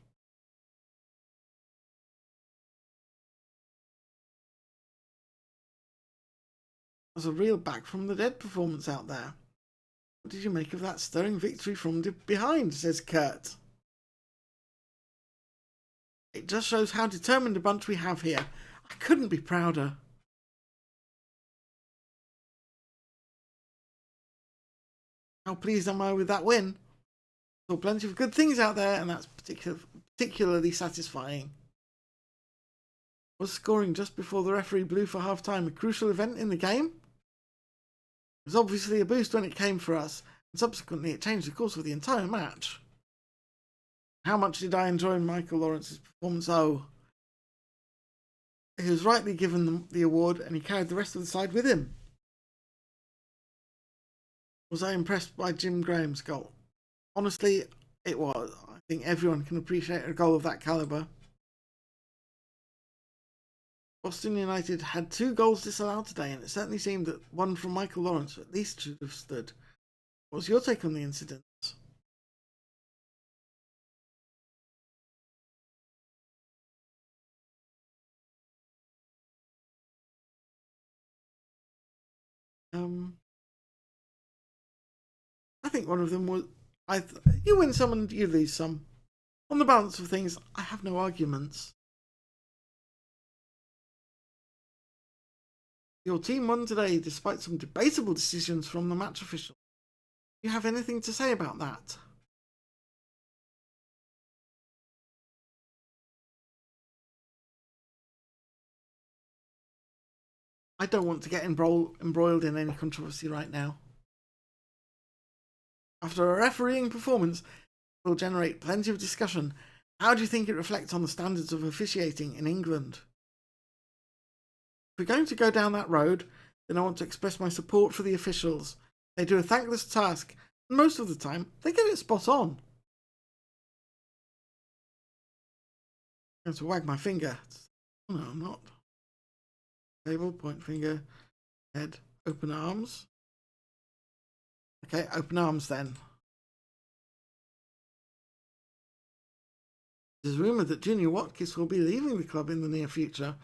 There's a real back from the dead performance out there. What did you make of that stirring victory from behind, says Kurt. It just shows how determined a bunch we have here. I couldn't be prouder. How pleased am I with that win? Saw plenty of good things out there, and that's particularly satisfying. Was scoring just before the referee blew for half-time a crucial event in the game? It was obviously a boost when it came for us, and subsequently it changed the course of the entire match. How much did I enjoy Michael Lawrence's performance? Oh, he was rightly given the award, and he carried the rest of the side with him. Was I impressed by Jim Graham's goal? Honestly, it was. I think everyone can appreciate a goal of that calibre. Boston United had 2 goals disallowed today, and it certainly seemed that one from Michael Lawrence at least should have stood. What was your take on the incident? I think one of them was... you win some and you lose some. On the balance of things, I have no arguments. Your team won today despite some debatable decisions from the match official. Do you have anything to say about that? I don't want to get embroiled in any controversy right now. After a refereeing performance, it will generate plenty of discussion. How do you think it reflects on the standards of officiating in England? If we're going to go down that road, then I want to express my support for the officials. They do a thankless task, and most of the time, they get it spot on. I'm going to wag my finger. Oh, no, I'm not. Table, point finger, head, open arms. Okay, open arms then. There's rumoured that Junior Watkins will be leaving the club in the near future.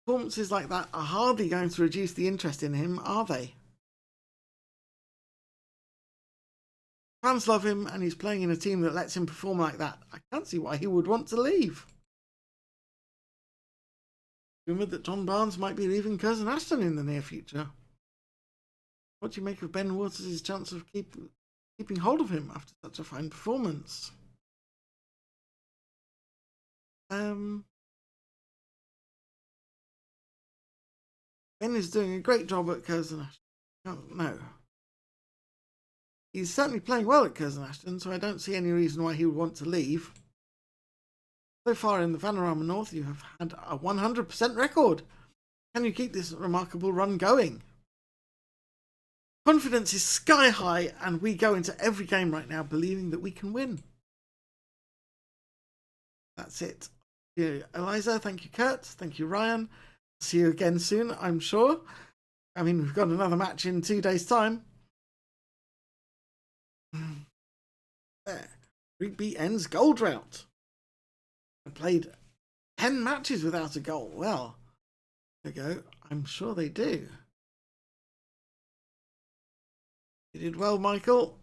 Performances like that are hardly going to reduce the interest in him, are they? Fans love him, and he's playing in a team that lets him perform like that. I can't see why he would want to leave. Rumoured that John Barnes might be leaving Curzon Ashton in the near future. What do you make of Ben Waters' chance of keeping hold of him after such a fine performance? Ben is doing a great job at Curzon Ashton. Oh, no. He's certainly playing well at Curzon Ashton, so I don't see any reason why he would want to leave. So far in the Vanarama North, you have had a 100% record. Can you keep this remarkable run going? Confidence is sky high, and we go into every game right now believing that we can win. That's it. Thank you, Eliza. Thank you, Kurt. Thank you, Ryan. See you again soon, I'm sure. I mean, we've got another match in 2 days' time. There. Group B ends goal drought. I played 10 matches without a goal. Well, there you go. I'm sure they do. You did well, Michael.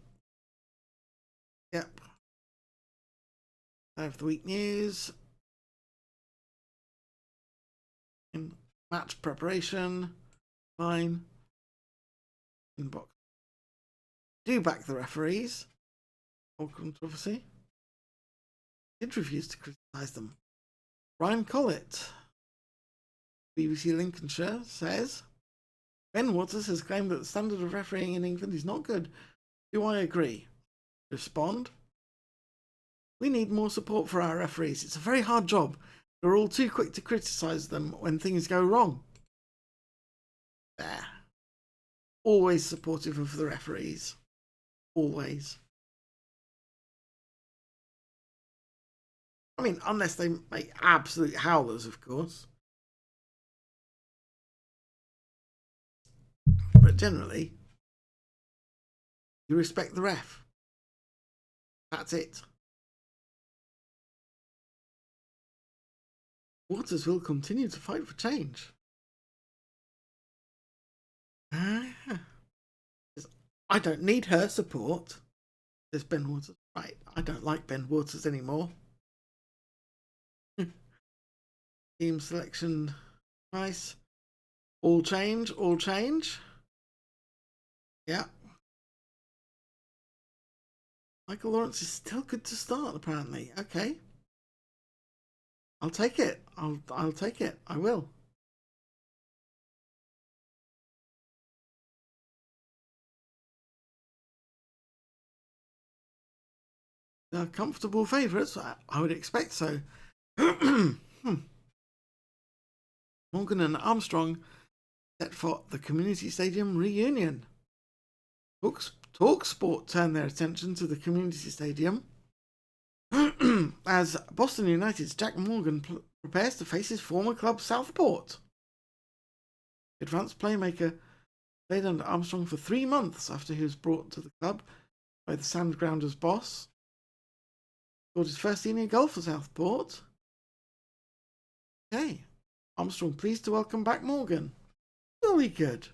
Yep. I have the week news. In match preparation. Fine. Inbox. Do back the referees. Or controversy. Did refuse to criticise them. Ryan Collett, BBC Lincolnshire, says, Ben Waters has claimed that the standard of refereeing in England is not good. Do I agree? Respond. We need more support for our referees. It's a very hard job. We're all too quick to criticise them when things go wrong. There. Always supportive of the referees. Always. I mean, unless they make absolute howlers, of course. But generally, you respect the ref. That's it. Waters will continue to fight for change. I don't need her support. There's Ben Waters. Right, I don't like Ben Waters anymore. Team selection, nice. All change, all change. Yeah. Michael Lawrence is still good to start, apparently. Okay. I'll take it. I'll take it. I will. They're comfortable favourites. I would expect so. Morgan and Armstrong set for the Community Stadium reunion. TalkSport turned their attention to the Community Stadium as Boston United's Jack Morgan prepares to face his former club Southport. Advanced playmaker played under Armstrong for 3 months after he was brought to the club by the Sandgrounders boss. Scored his first senior goal for Southport. Okay. Armstrong pleased to welcome back Morgan. Really good.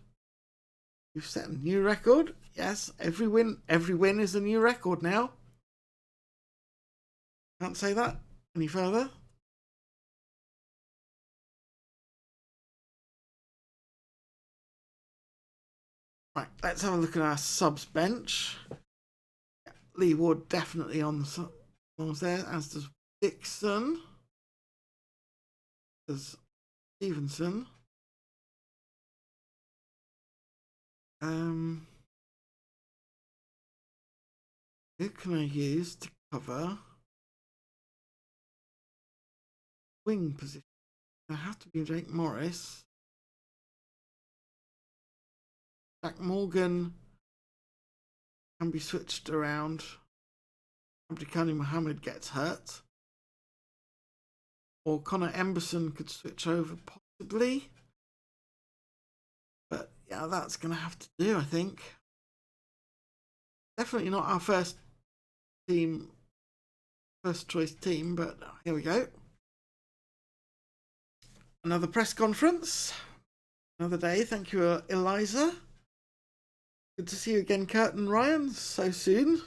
You've set a new record. Yes, every win is a new record now. Can't say that any further. Right, let's have a look at our subs bench. Lee Ward definitely on the subs there, as does Dixon. There's Stevenson. Who can I use to cover wing position? There have to be Jake Morris. Jack Morgan can be switched around. Abdikani Mohammed gets hurt. Or Connor Emberson could switch over possibly. But yeah, that's going to have to do, I think. Definitely not our first choice team, but here we go. Another press conference. Another day. Thank you, Eliza. Good to see you again, Kurt and Ryan, so soon.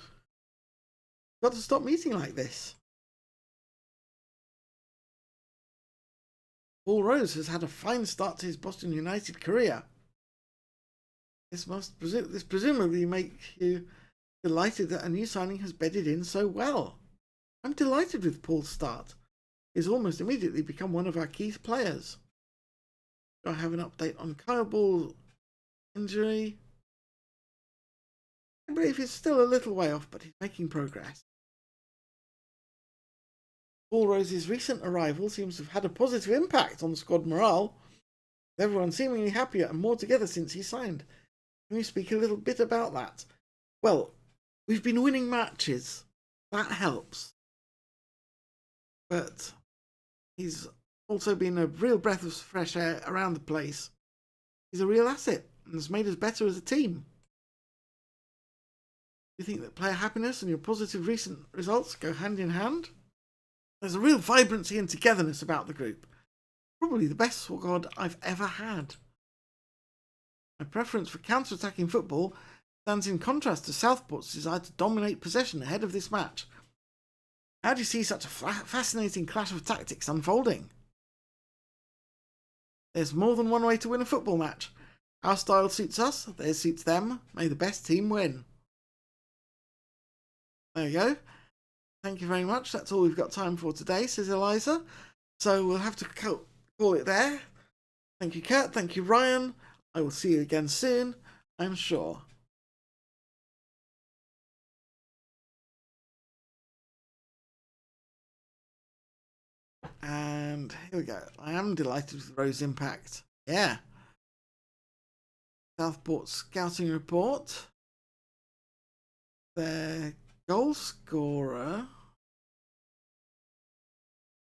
Got to stop meeting like this. Paul Rose has had a fine start to his Boston United career. This presumably make you delighted that a new signing has bedded in so well. I'm delighted with Paul's start. He's almost immediately become one of our key players. Do I have an update on Kyle Ball's injury? I believe he's still a little way off, but he's making progress. Paul Rose's recent arrival seems to have had a positive impact on squad morale, with everyone seemingly happier and more together since he signed. Can you speak a little bit about that? Well, we've been winning matches. That helps. But he's also been a real breath of fresh air around the place. He's a real asset and has made us better as a team. Do you think that player happiness and your positive recent results go hand in hand? There's a real vibrancy and togetherness about the group. Probably the best squad I've ever had. My preference for counter-attacking football stands in contrast to Southport's desire to dominate possession ahead of this match. How do you see such a fascinating clash of tactics unfolding? There's more than one way to win a football match. Our style suits us, theirs suits them. May the best team win. There you go. Thank you very much. That's all we've got time for today, says Eliza. So we'll have to call it there. Thank you, Kurt. Thank you, Ryan. I will see you again soon, I'm sure. And here we go. I am delighted with Rose Impact. Yeah. Southport scouting report. Their goal scorer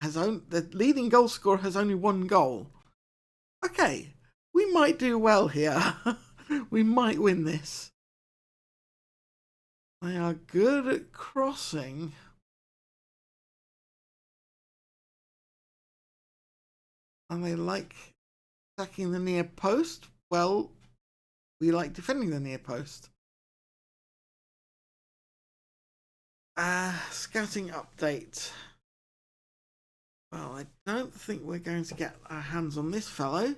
the leading goal scorer has only one goal. Okay, we might do well here. We might win this. They are good at crossing. And they like attacking the near post. Well, we like defending the near post. Scouting update. Well, I don't think we're going to get our hands on this fellow.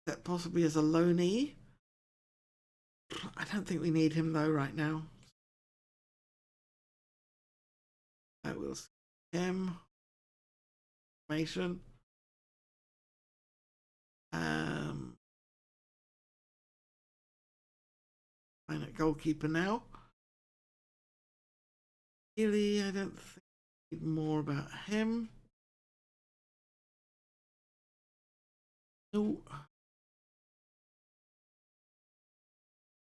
That possibly as a loanee. I don't think we need him though right now. I will see him. Information. Find a goalkeeper now. Really, I don't think we need more about him. No.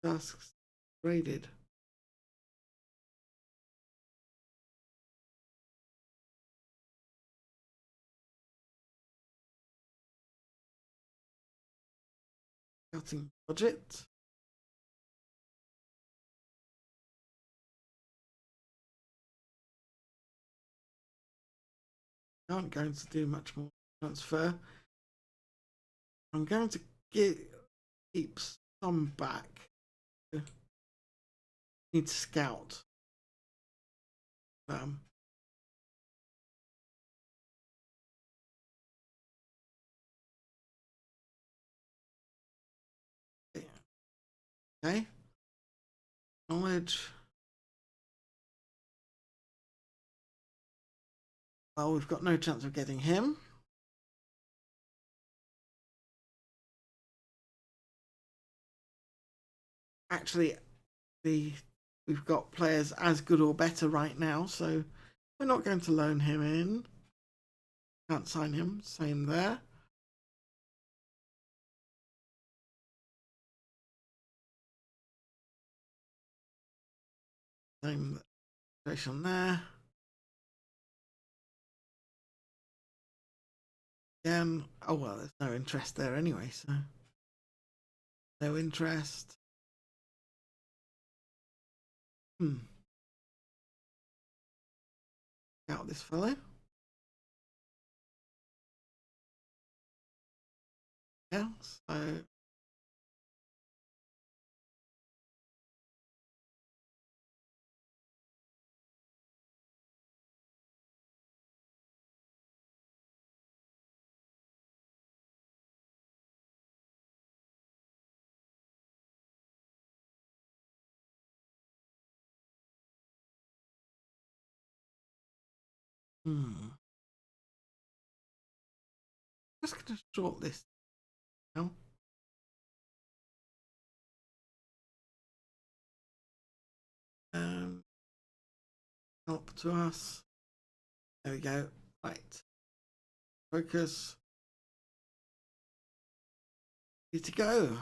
Tasks graded. Cutting budget. Aren't going to do much more transfer. I'm going to keep some back. Need to scout. Okay. Knowledge. Well, we've got no chance of getting him. Actually, we've got players as good or better right now, so we're not going to loan him in. Can't sign him. Same there. Same situation there. Again, oh well, there's no interest there anyway, so no interest. Out this fellow. Yeah, so just going to short this now. Help to us. There we go. Right. Focus. Ready to go.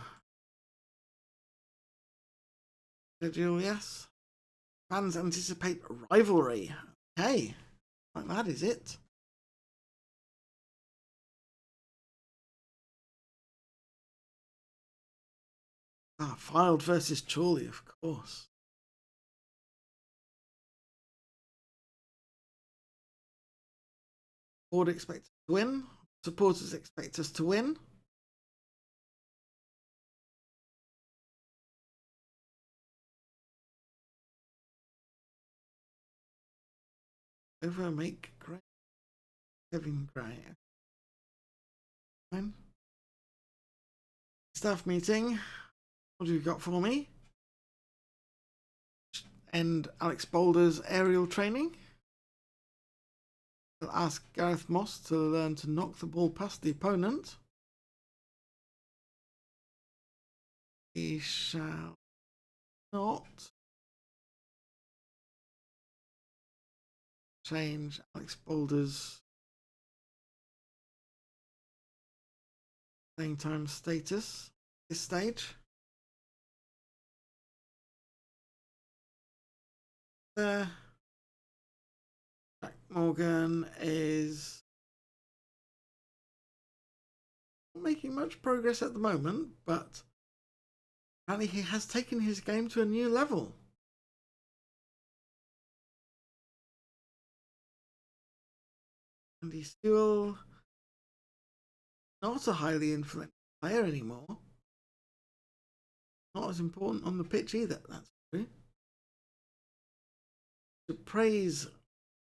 Schedule, yes. Fans anticipate a rivalry. Okay. Like that is it. Ah, Filed versus Chorley, of course. Board expect to win. Supporters expect us to win. Over make Gray. Kevin Gray. Fine. Staff meeting. What have you got for me? And Alex Boulder's aerial training. I'll ask Gareth Moss to learn to knock the ball past the opponent. He shall not change Alex Boulder's playing time status at this stage. Jack Morgan is not making much progress at the moment, but apparently he has taken his game to a new level. And he's still not a highly influential player anymore. Not as important on the pitch either, that's true. To praise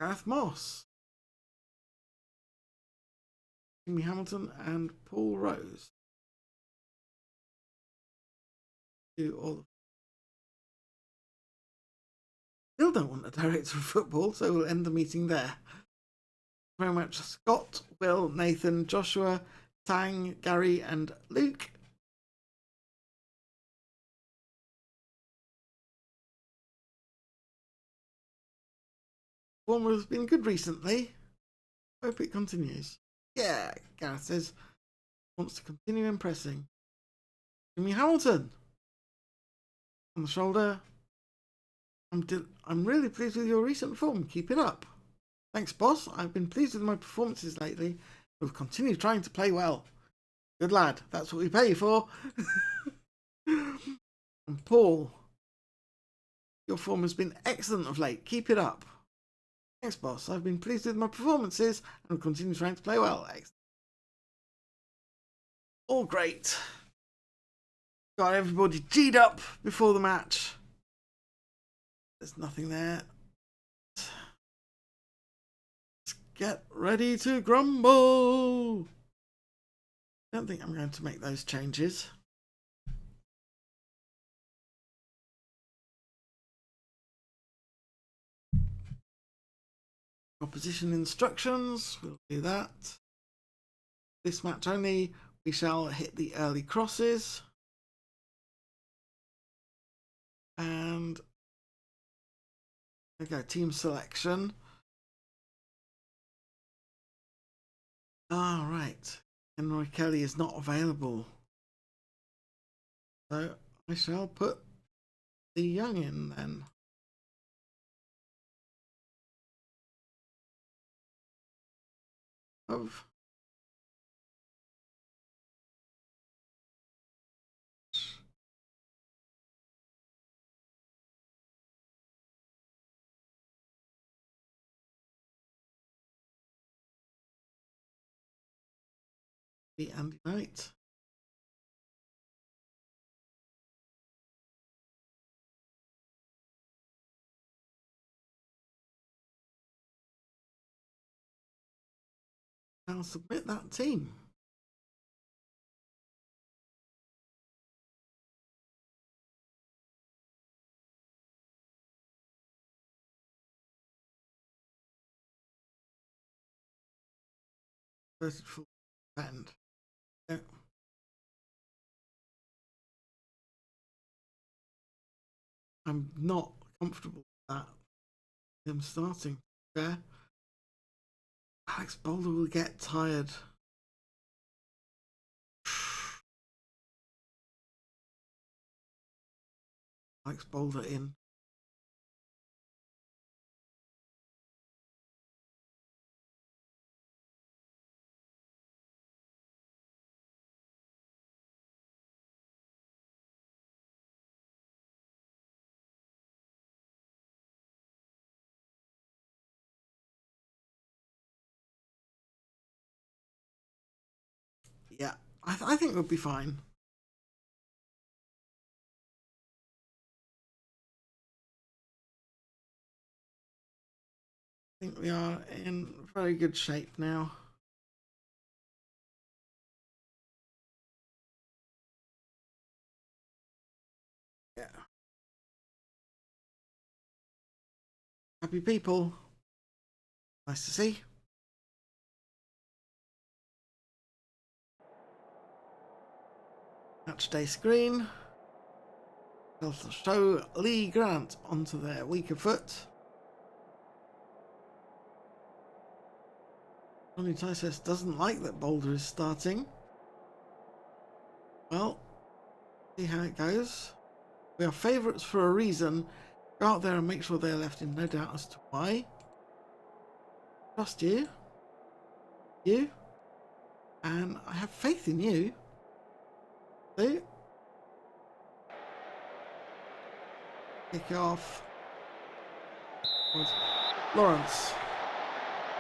Gareth Moss, Jimmy Hamilton and Paul Rose. Do all. Still don't want a director of football, so we'll end the meeting there. Very much Scott, Will, Nathan, Joshua, Tang, Gary and Luke. Form has been good recently. Hope it continues. Yeah, Gareth says wants to continue impressing. Jimmy Hamilton on the shoulder. I'm really pleased with your recent form. Keep it up. Thanks, boss. I've been pleased with my performances lately. We'll continue trying to play well. Good lad. That's what we pay you for. And Paul, your form has been excellent of late. Keep it up. Thanks, boss. I've been pleased with my performances and will continue trying to play well. Excellent. All great. Got everybody G'd up before the match. There's nothing there. Let's get ready to grumble. I don't think I'm going to make those changes. Opposition instructions, we'll do that. This match only, we shall hit the early crosses. And there we go, team selection. Ah, right. Henry Kelly is not available. So I shall put the young in then. Of the Andy Knight. I'll submit that team. defend. Yeah. I'm not comfortable with that. Him starting there. Alex Boulder will get tired. Alex Boulder in. Yeah, I think we'll be fine. I think we are in very good shape now. Yeah. Happy people. Nice to see. Match day screen. They'll show Lee Grant onto their weaker foot. Johnny Tysus doesn't like that Boulder is starting. Well, see how it goes. We are favourites for a reason. Go out there and make sure they're left in no doubt as to why. Trust you. You. And I have faith in you. See? Kick off. Lawrence.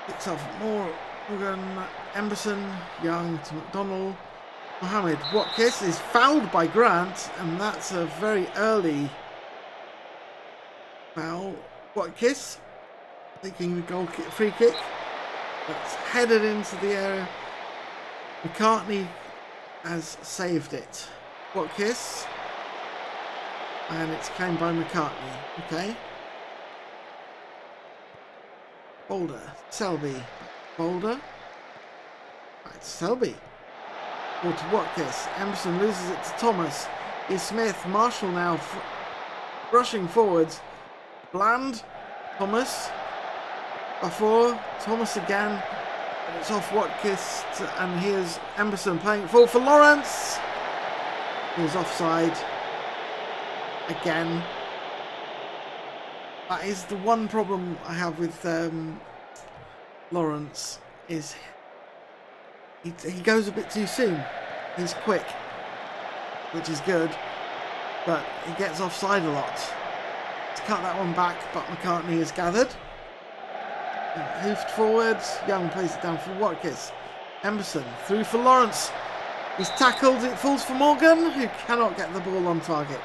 Picks off Morgan, Emberson, Young to McDonald. Mohammed Watkis is fouled by Grant, and that's a very early foul. Watkis taking the goal kick, free kick. That's headed into the area. McCartney has saved it. Watkis. And it's claimed by McCartney. Okay. Boulder. Selby. Boulder. Right, Selby. Ball to Watkis. Emerson loses it to Thomas. Is Smith. Marshall now rushing forwards. Bland. Thomas. Before. Thomas again. And it's off Watkis. And here's Emerson playing it forward for Lawrence. He's offside. Again. That is the one problem I have with Lawrence, is he goes a bit too soon. He's quick, which is good, but he gets offside a lot. To cut that one back, but McCartney has gathered. Hoofed forwards. Young plays it down for Watkis. Emerson through for Lawrence. He's tackled. It falls for Morgan, who cannot get the ball on target.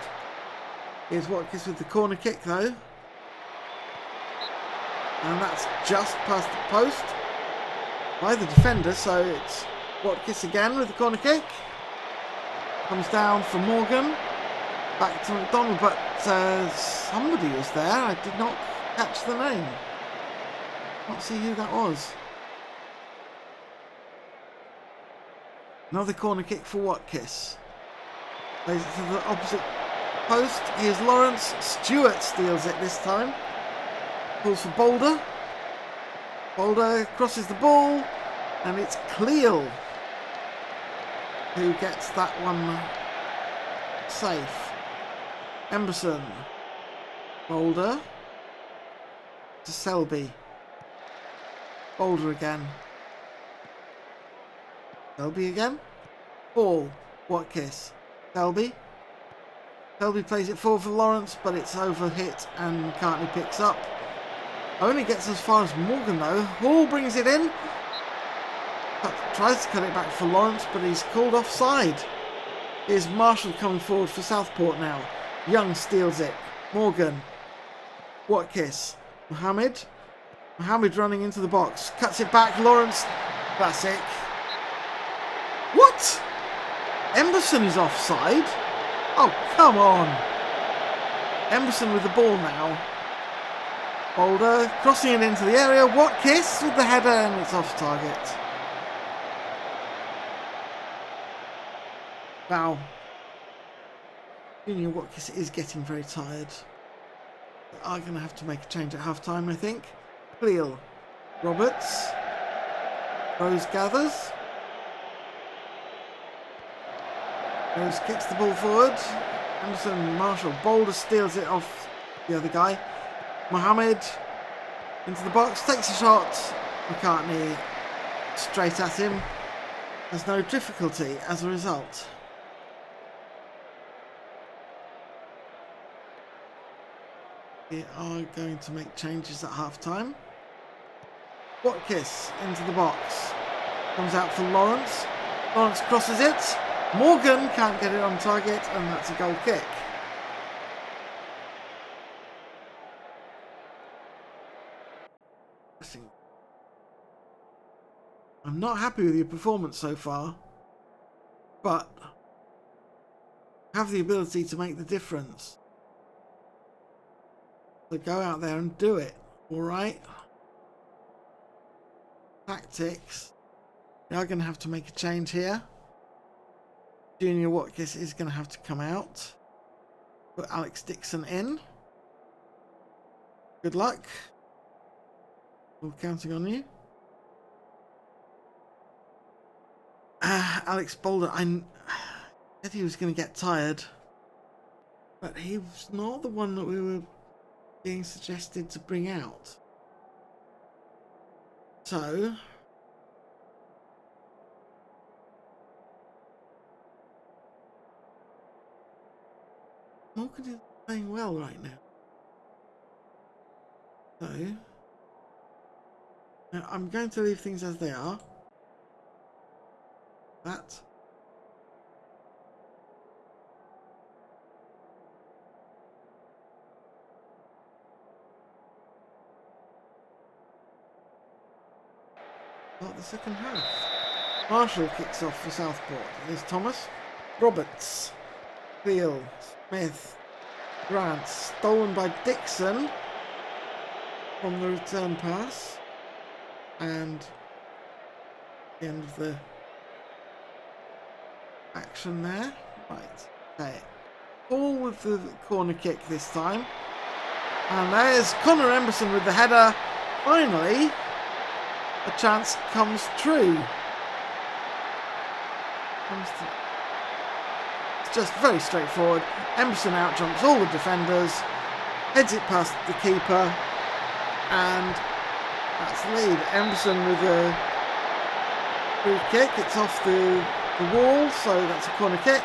Here's Watkis with the corner kick though. And that's just past the post by the defender, so it's Watkis again with the corner kick. Comes down for Morgan. Back to McDonald, but somebody was there. I did not catch the name. Not see who that was. Another corner kick for Watkis. Plays it to the opposite post. Here's Lawrence. Stewart steals it this time. Calls for Boulder. Boulder crosses the ball, and it's Cleal who gets that one safe. Emberson. Boulder to Selby. Boulder again. Selby again. Ball. Watkis. Selby. Selby plays it forward for Lawrence, but it's overhit and McCartney picks up. Only gets as far as Morgan though. Hall brings it in. Tries to cut it back for Lawrence, but he's called offside. Here's Marshall coming forward for Southport now. Young steals it. Morgan. Watkis. Mohammed. Mohammed running into the box. Cuts it back. Lawrence. Classic. What? Emberson is offside? Oh, come on. Emberson with the ball now. Boulder crossing it into the area. Watkis with the header, and it's off target. Wow. Junior Watkins is getting very tired. They are going to have to make a change at half time, I think. Cleel. Roberts. Rose gathers. Rose kicks the ball forward. Anderson, Marshall. Boulder steals it off the other guy. Mohammed into the box. Takes a shot. McCartney straight at him. There's no difficulty as a result. We are going to make changes at half time. Watkins into the box. Comes out for Lawrence. Lawrence crosses it. Morgan can't get it on target, and that's a goal kick. I'm not happy with your performance so far, but have the ability to make the difference. So go out there and do it, alright? Tactics. We are going to have to make a change here. Junior Watkins is going to have to come out. Put Alex Dixon in. Good luck. We're counting on you. Alex Boulder, I said he was going to get tired, but he was not the one that we were being suggested to bring out. So Morgan is playing well right now. So now I'm going to leave things as they are. That. Not the second half. Marshall kicks off for Southport. There's Thomas. Roberts. Cleel. Smith. Grant. Stolen by Dixon from the return pass. And the end of the action there. Right. Okay. All with the corner kick this time. And there's Connor Emerson with the header. Finally, a chance comes true. It's just very straightforward. Emerson outjumps all the defenders, heads it past the keeper, and that's the lead. Emerson with a free kick. It's off the wall, so that's a corner kick.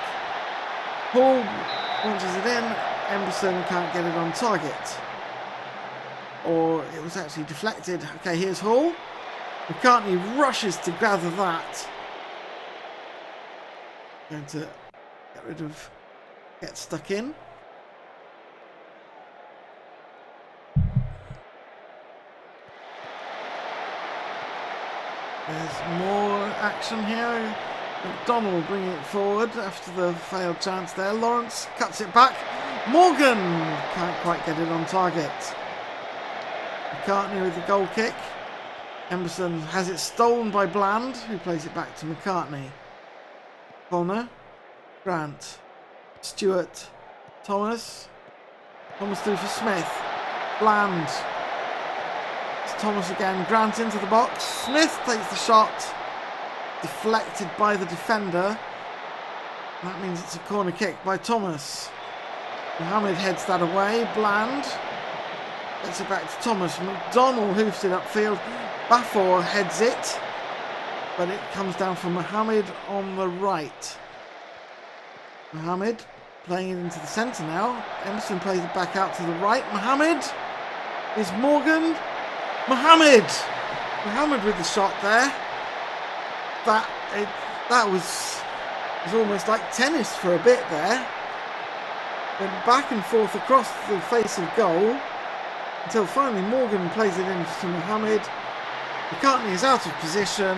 Hall launches it in. Emerson can't get it on target. Or it was actually deflected. Okay, here's Hall. McCartney rushes to gather that. Going to get stuck in. There's more action here. McDonald bringing it forward after the failed chance there. Lawrence cuts it back. Morgan can't quite get it on target. McCartney with the goal kick. Emerson has it stolen by Bland, who plays it back to McCartney. Volner, Grant, Stewart, Thomas. Thomas through for Smith. Bland. It's Thomas again. Grant into the box. Smith takes the shot. Deflected by the defender. That means it's a corner kick by Thomas. Mohammed heads that away. Bland gets it back to Thomas. McDonald hoofs it upfield. Bafor heads it, but it comes down from Mohammed on the right. Mohammed playing it into the centre now. Emerson plays it back out to the right. Mohammed is Morgan. Mohammed with the shot there. That was almost like tennis for a bit there. Went back and forth across the face of goal until finally Morgan plays it in to Mohammed. McCartney is out of position,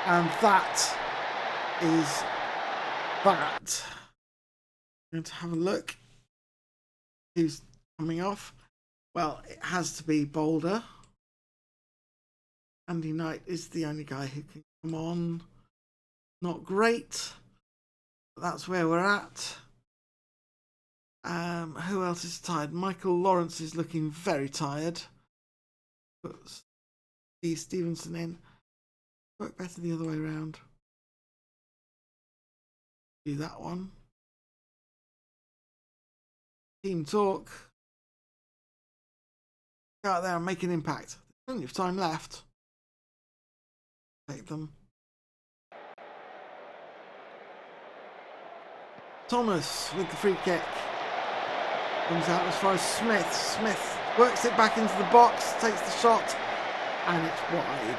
and that is that. I'm going to have a look. Who's coming off? Well, it has to be Boulder. Andy Knight is the only guy who can come on. Not great. That's where we're at. Who else is tired? Michael Lawrence is looking very tired. Put Steve Stevenson in. Work better the other way around. Do that one. Team talk. Go out there and make an impact. There's plenty of time left. Take them. Thomas with the free kick. Comes out as far as Smith. Smith works it back into the box, takes the shot, and it's wide.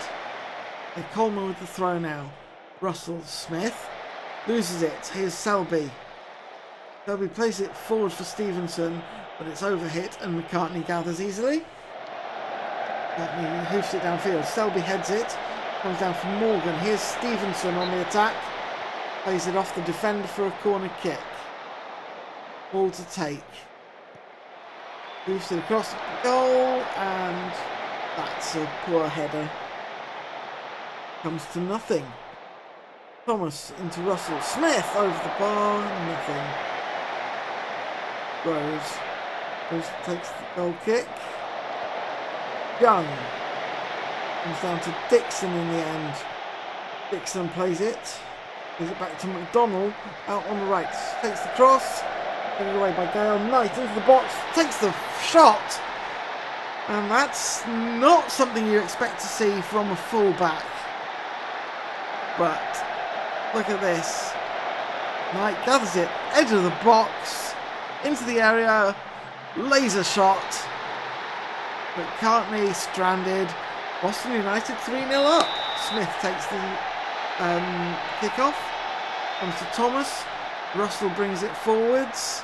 And Coleman with the throw now. Russell, Smith loses it. Here's Selby. Selby plays it forward for Stevenson, but it's overhit and McCartney gathers easily. McCartney hoofs it downfield. Selby heads it. Comes down from Morgan. Here's Stevenson on the attack. Plays it off the defender for a corner kick. Ball to take. Moves it across the goal, and that's a poor header. Comes to nothing. Thomas into Russell. Smith over the bar, nothing. Rose takes the goal kick. Young comes down to Dixon in the end. Dixon plays it. Gives it back to McDonnell out on the right. Takes the cross. Taken away by Gale. Knight into the box. Takes the shot. And that's not something you expect to see from a fullback. But look at this. Knight gathers it. Edge of the box. Into the area. Laser shot. McCartney stranded. Boston United 3-0 up. Smith takes the kick-off. Comes to Thomas. Russell brings it forwards.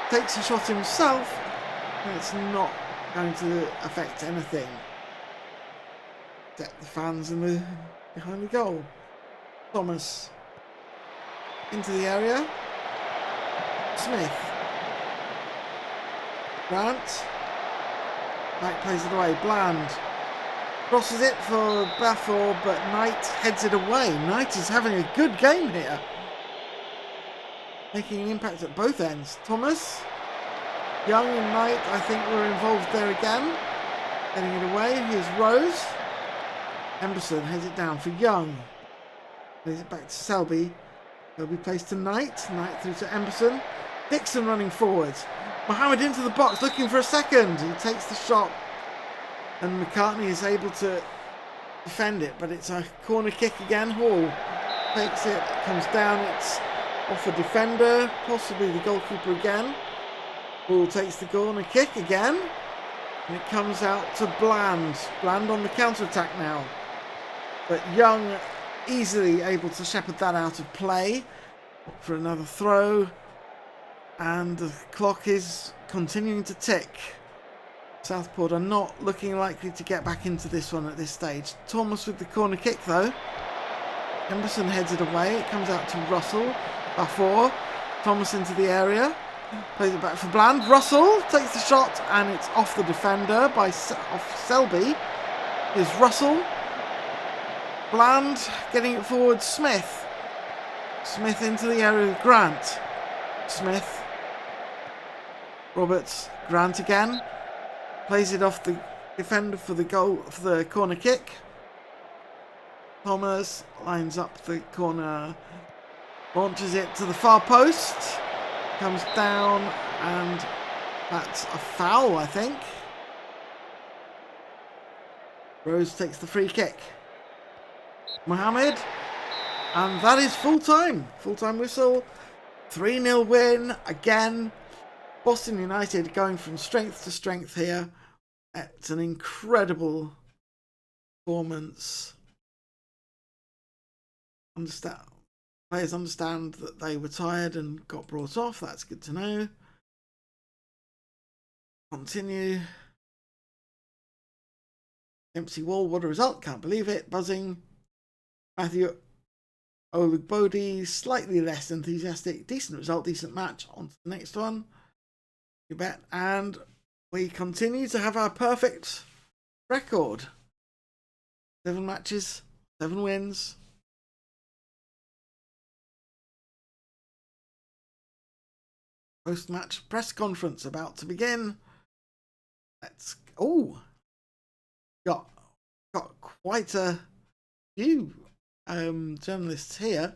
Takes a shot himself. And it's not going to affect anything. Except the fans in the behind the goal. Thomas. Into the area. Smith. Grant. Knight plays it away. Bland. Crosses it for Bathor, but Knight heads it away. Knight is having a good game here. Making an impact at both ends. Thomas. Young and Knight, I think, were involved there again. Getting it away. Here's Rose. Emberson heads it down for Young. Plays it back to Selby. Selby plays to Knight. Knight through to Emberson. Dixon running forwards. Mohammed into the box looking for a second. He takes the shot. And McCartney is able to defend it, but it's a corner kick again. Hall takes it, comes down, it's off a defender, possibly the goalkeeper again. Hall takes the corner kick again, and it comes out to Bland. Bland on the counter-attack now. But Young easily able to shepherd that out of play for another throw. And the clock is continuing to tick. Southport are not looking likely to get back into this one at this stage. Thomas with the corner kick though. Emberson heads it away. It comes out to Russell. Bathor. Thomas into the area. Plays it back for Bland. Russell takes the shot and it's off the defender by off Selby. Here's Russell. Bland getting it forward. Smith. Smith into the area with Grant. Smith. Roberts. Grant again. Plays it off the defender for the goal, for the corner kick. Thomas lines up the corner, launches it to the far post, comes down, and that's a foul, I think. Rose takes the free kick. Mohammed, and that is full time. Full time whistle. 3-0 win again. Boston United going from strength to strength here. It's an incredible performance. Players understand that they were tired and got brought off. That's good to know. Continue. Empty wall. What a result. Can't believe it. Buzzing. Matthew Olugbodi, slightly less enthusiastic. Decent result. Decent match. On to the next one. You bet. And we continue to have our perfect record. 7 matches, 7 wins. Post-match press conference about to begin. Let's got quite a few journalists here.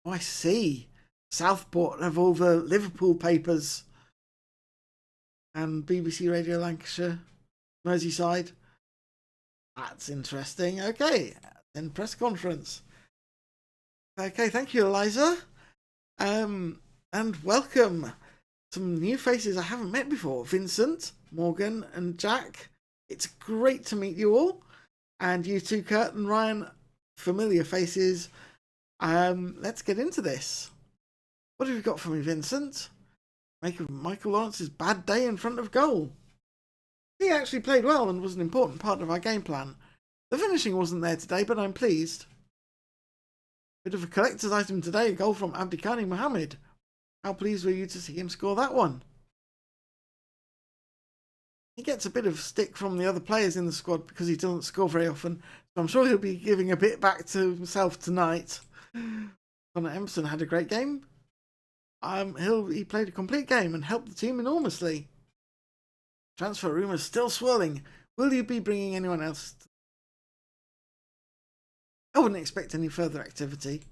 Oh, I see. Southport have all the Liverpool papers and BBC Radio Lancashire, Merseyside. That's interesting. Okay, then press conference. Okay, thank you, Eliza. And welcome. Some new faces I haven't met before. Vincent, Morgan, and Jack. It's great to meet you all. And you two, Kurt and Ryan, familiar faces. Let's get into this. What have you got for me, Vincent? Make of Michael Lawrence's bad day in front of goal. He actually played well and was an important part of our game plan. The finishing wasn't there today, but I'm pleased. Bit of a collector's item today, a goal from Abdikhani Mohammed. How pleased were you to see him score that one? He gets a bit of stick from the other players in the squad because he doesn't score very often, so I'm sure he'll be giving a bit back to himself tonight. Connor Emerson had a great game. He played a complete game and helped the team enormously. Transfer rumours still swirling. Will you be bringing anyone else? I wouldn't expect any further activity.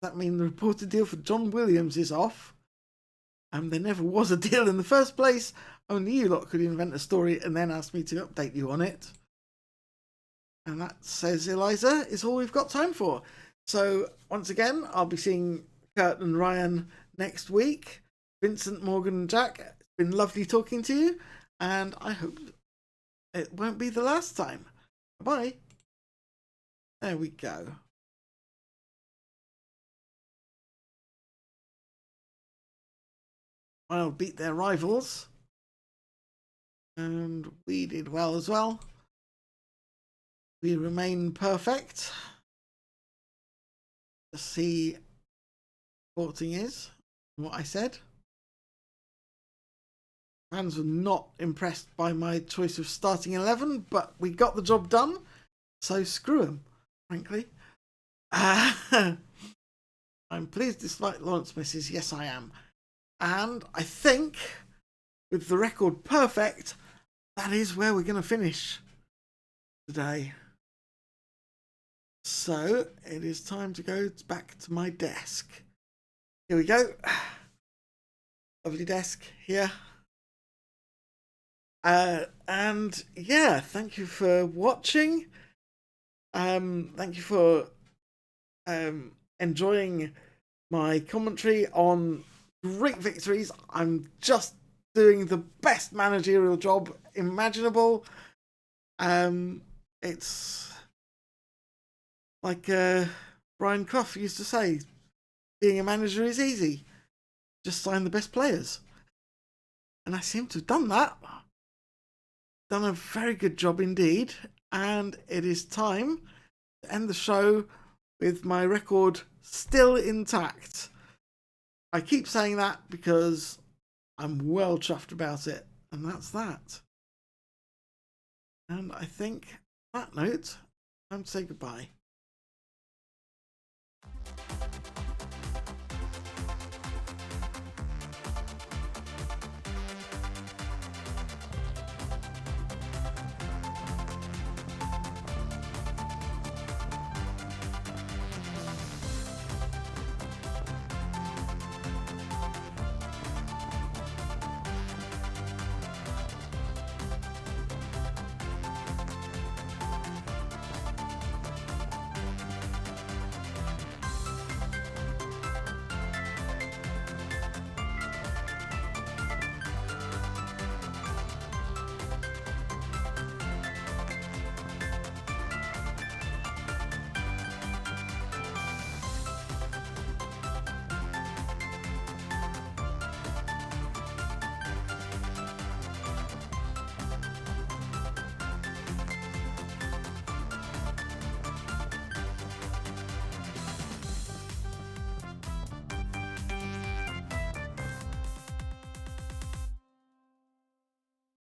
Does that mean the reported deal for John Williams is off? There never was a deal in the first place. Only you lot could invent a story and then ask me to update you on it. And that, says Eliza, is all we've got time for. So, once again, I'll be seeing Kurt and Ryan next week. Vincent, Morgan and Jack, it's been lovely talking to you. And I hope it won't be the last time. Bye-bye. There we go. Well, beat their rivals. And we did well as well. We remain perfect. Let's see Sporting is what I said. Fans were not impressed by my choice of starting 11, but we got the job done. So screw them, frankly. I'm pleased despite Lawrence misses. Yes, I am. And I think with the record perfect, that is where we're going to finish today. So it is time to go back to my desk. Here we go. Lovely desk here. And yeah, thank you for watching. Thank you for enjoying my commentary on great victories. I'm just doing the best managerial job imaginable. It's like Brian Clough used to say, being a manager is easy. Just sign the best players. And I seem to have done that. Done a very good job indeed. And it is time to end the show with my record still intact. I keep saying that because I'm well chuffed about it. And that's that. And I think, on that note, time to say goodbye.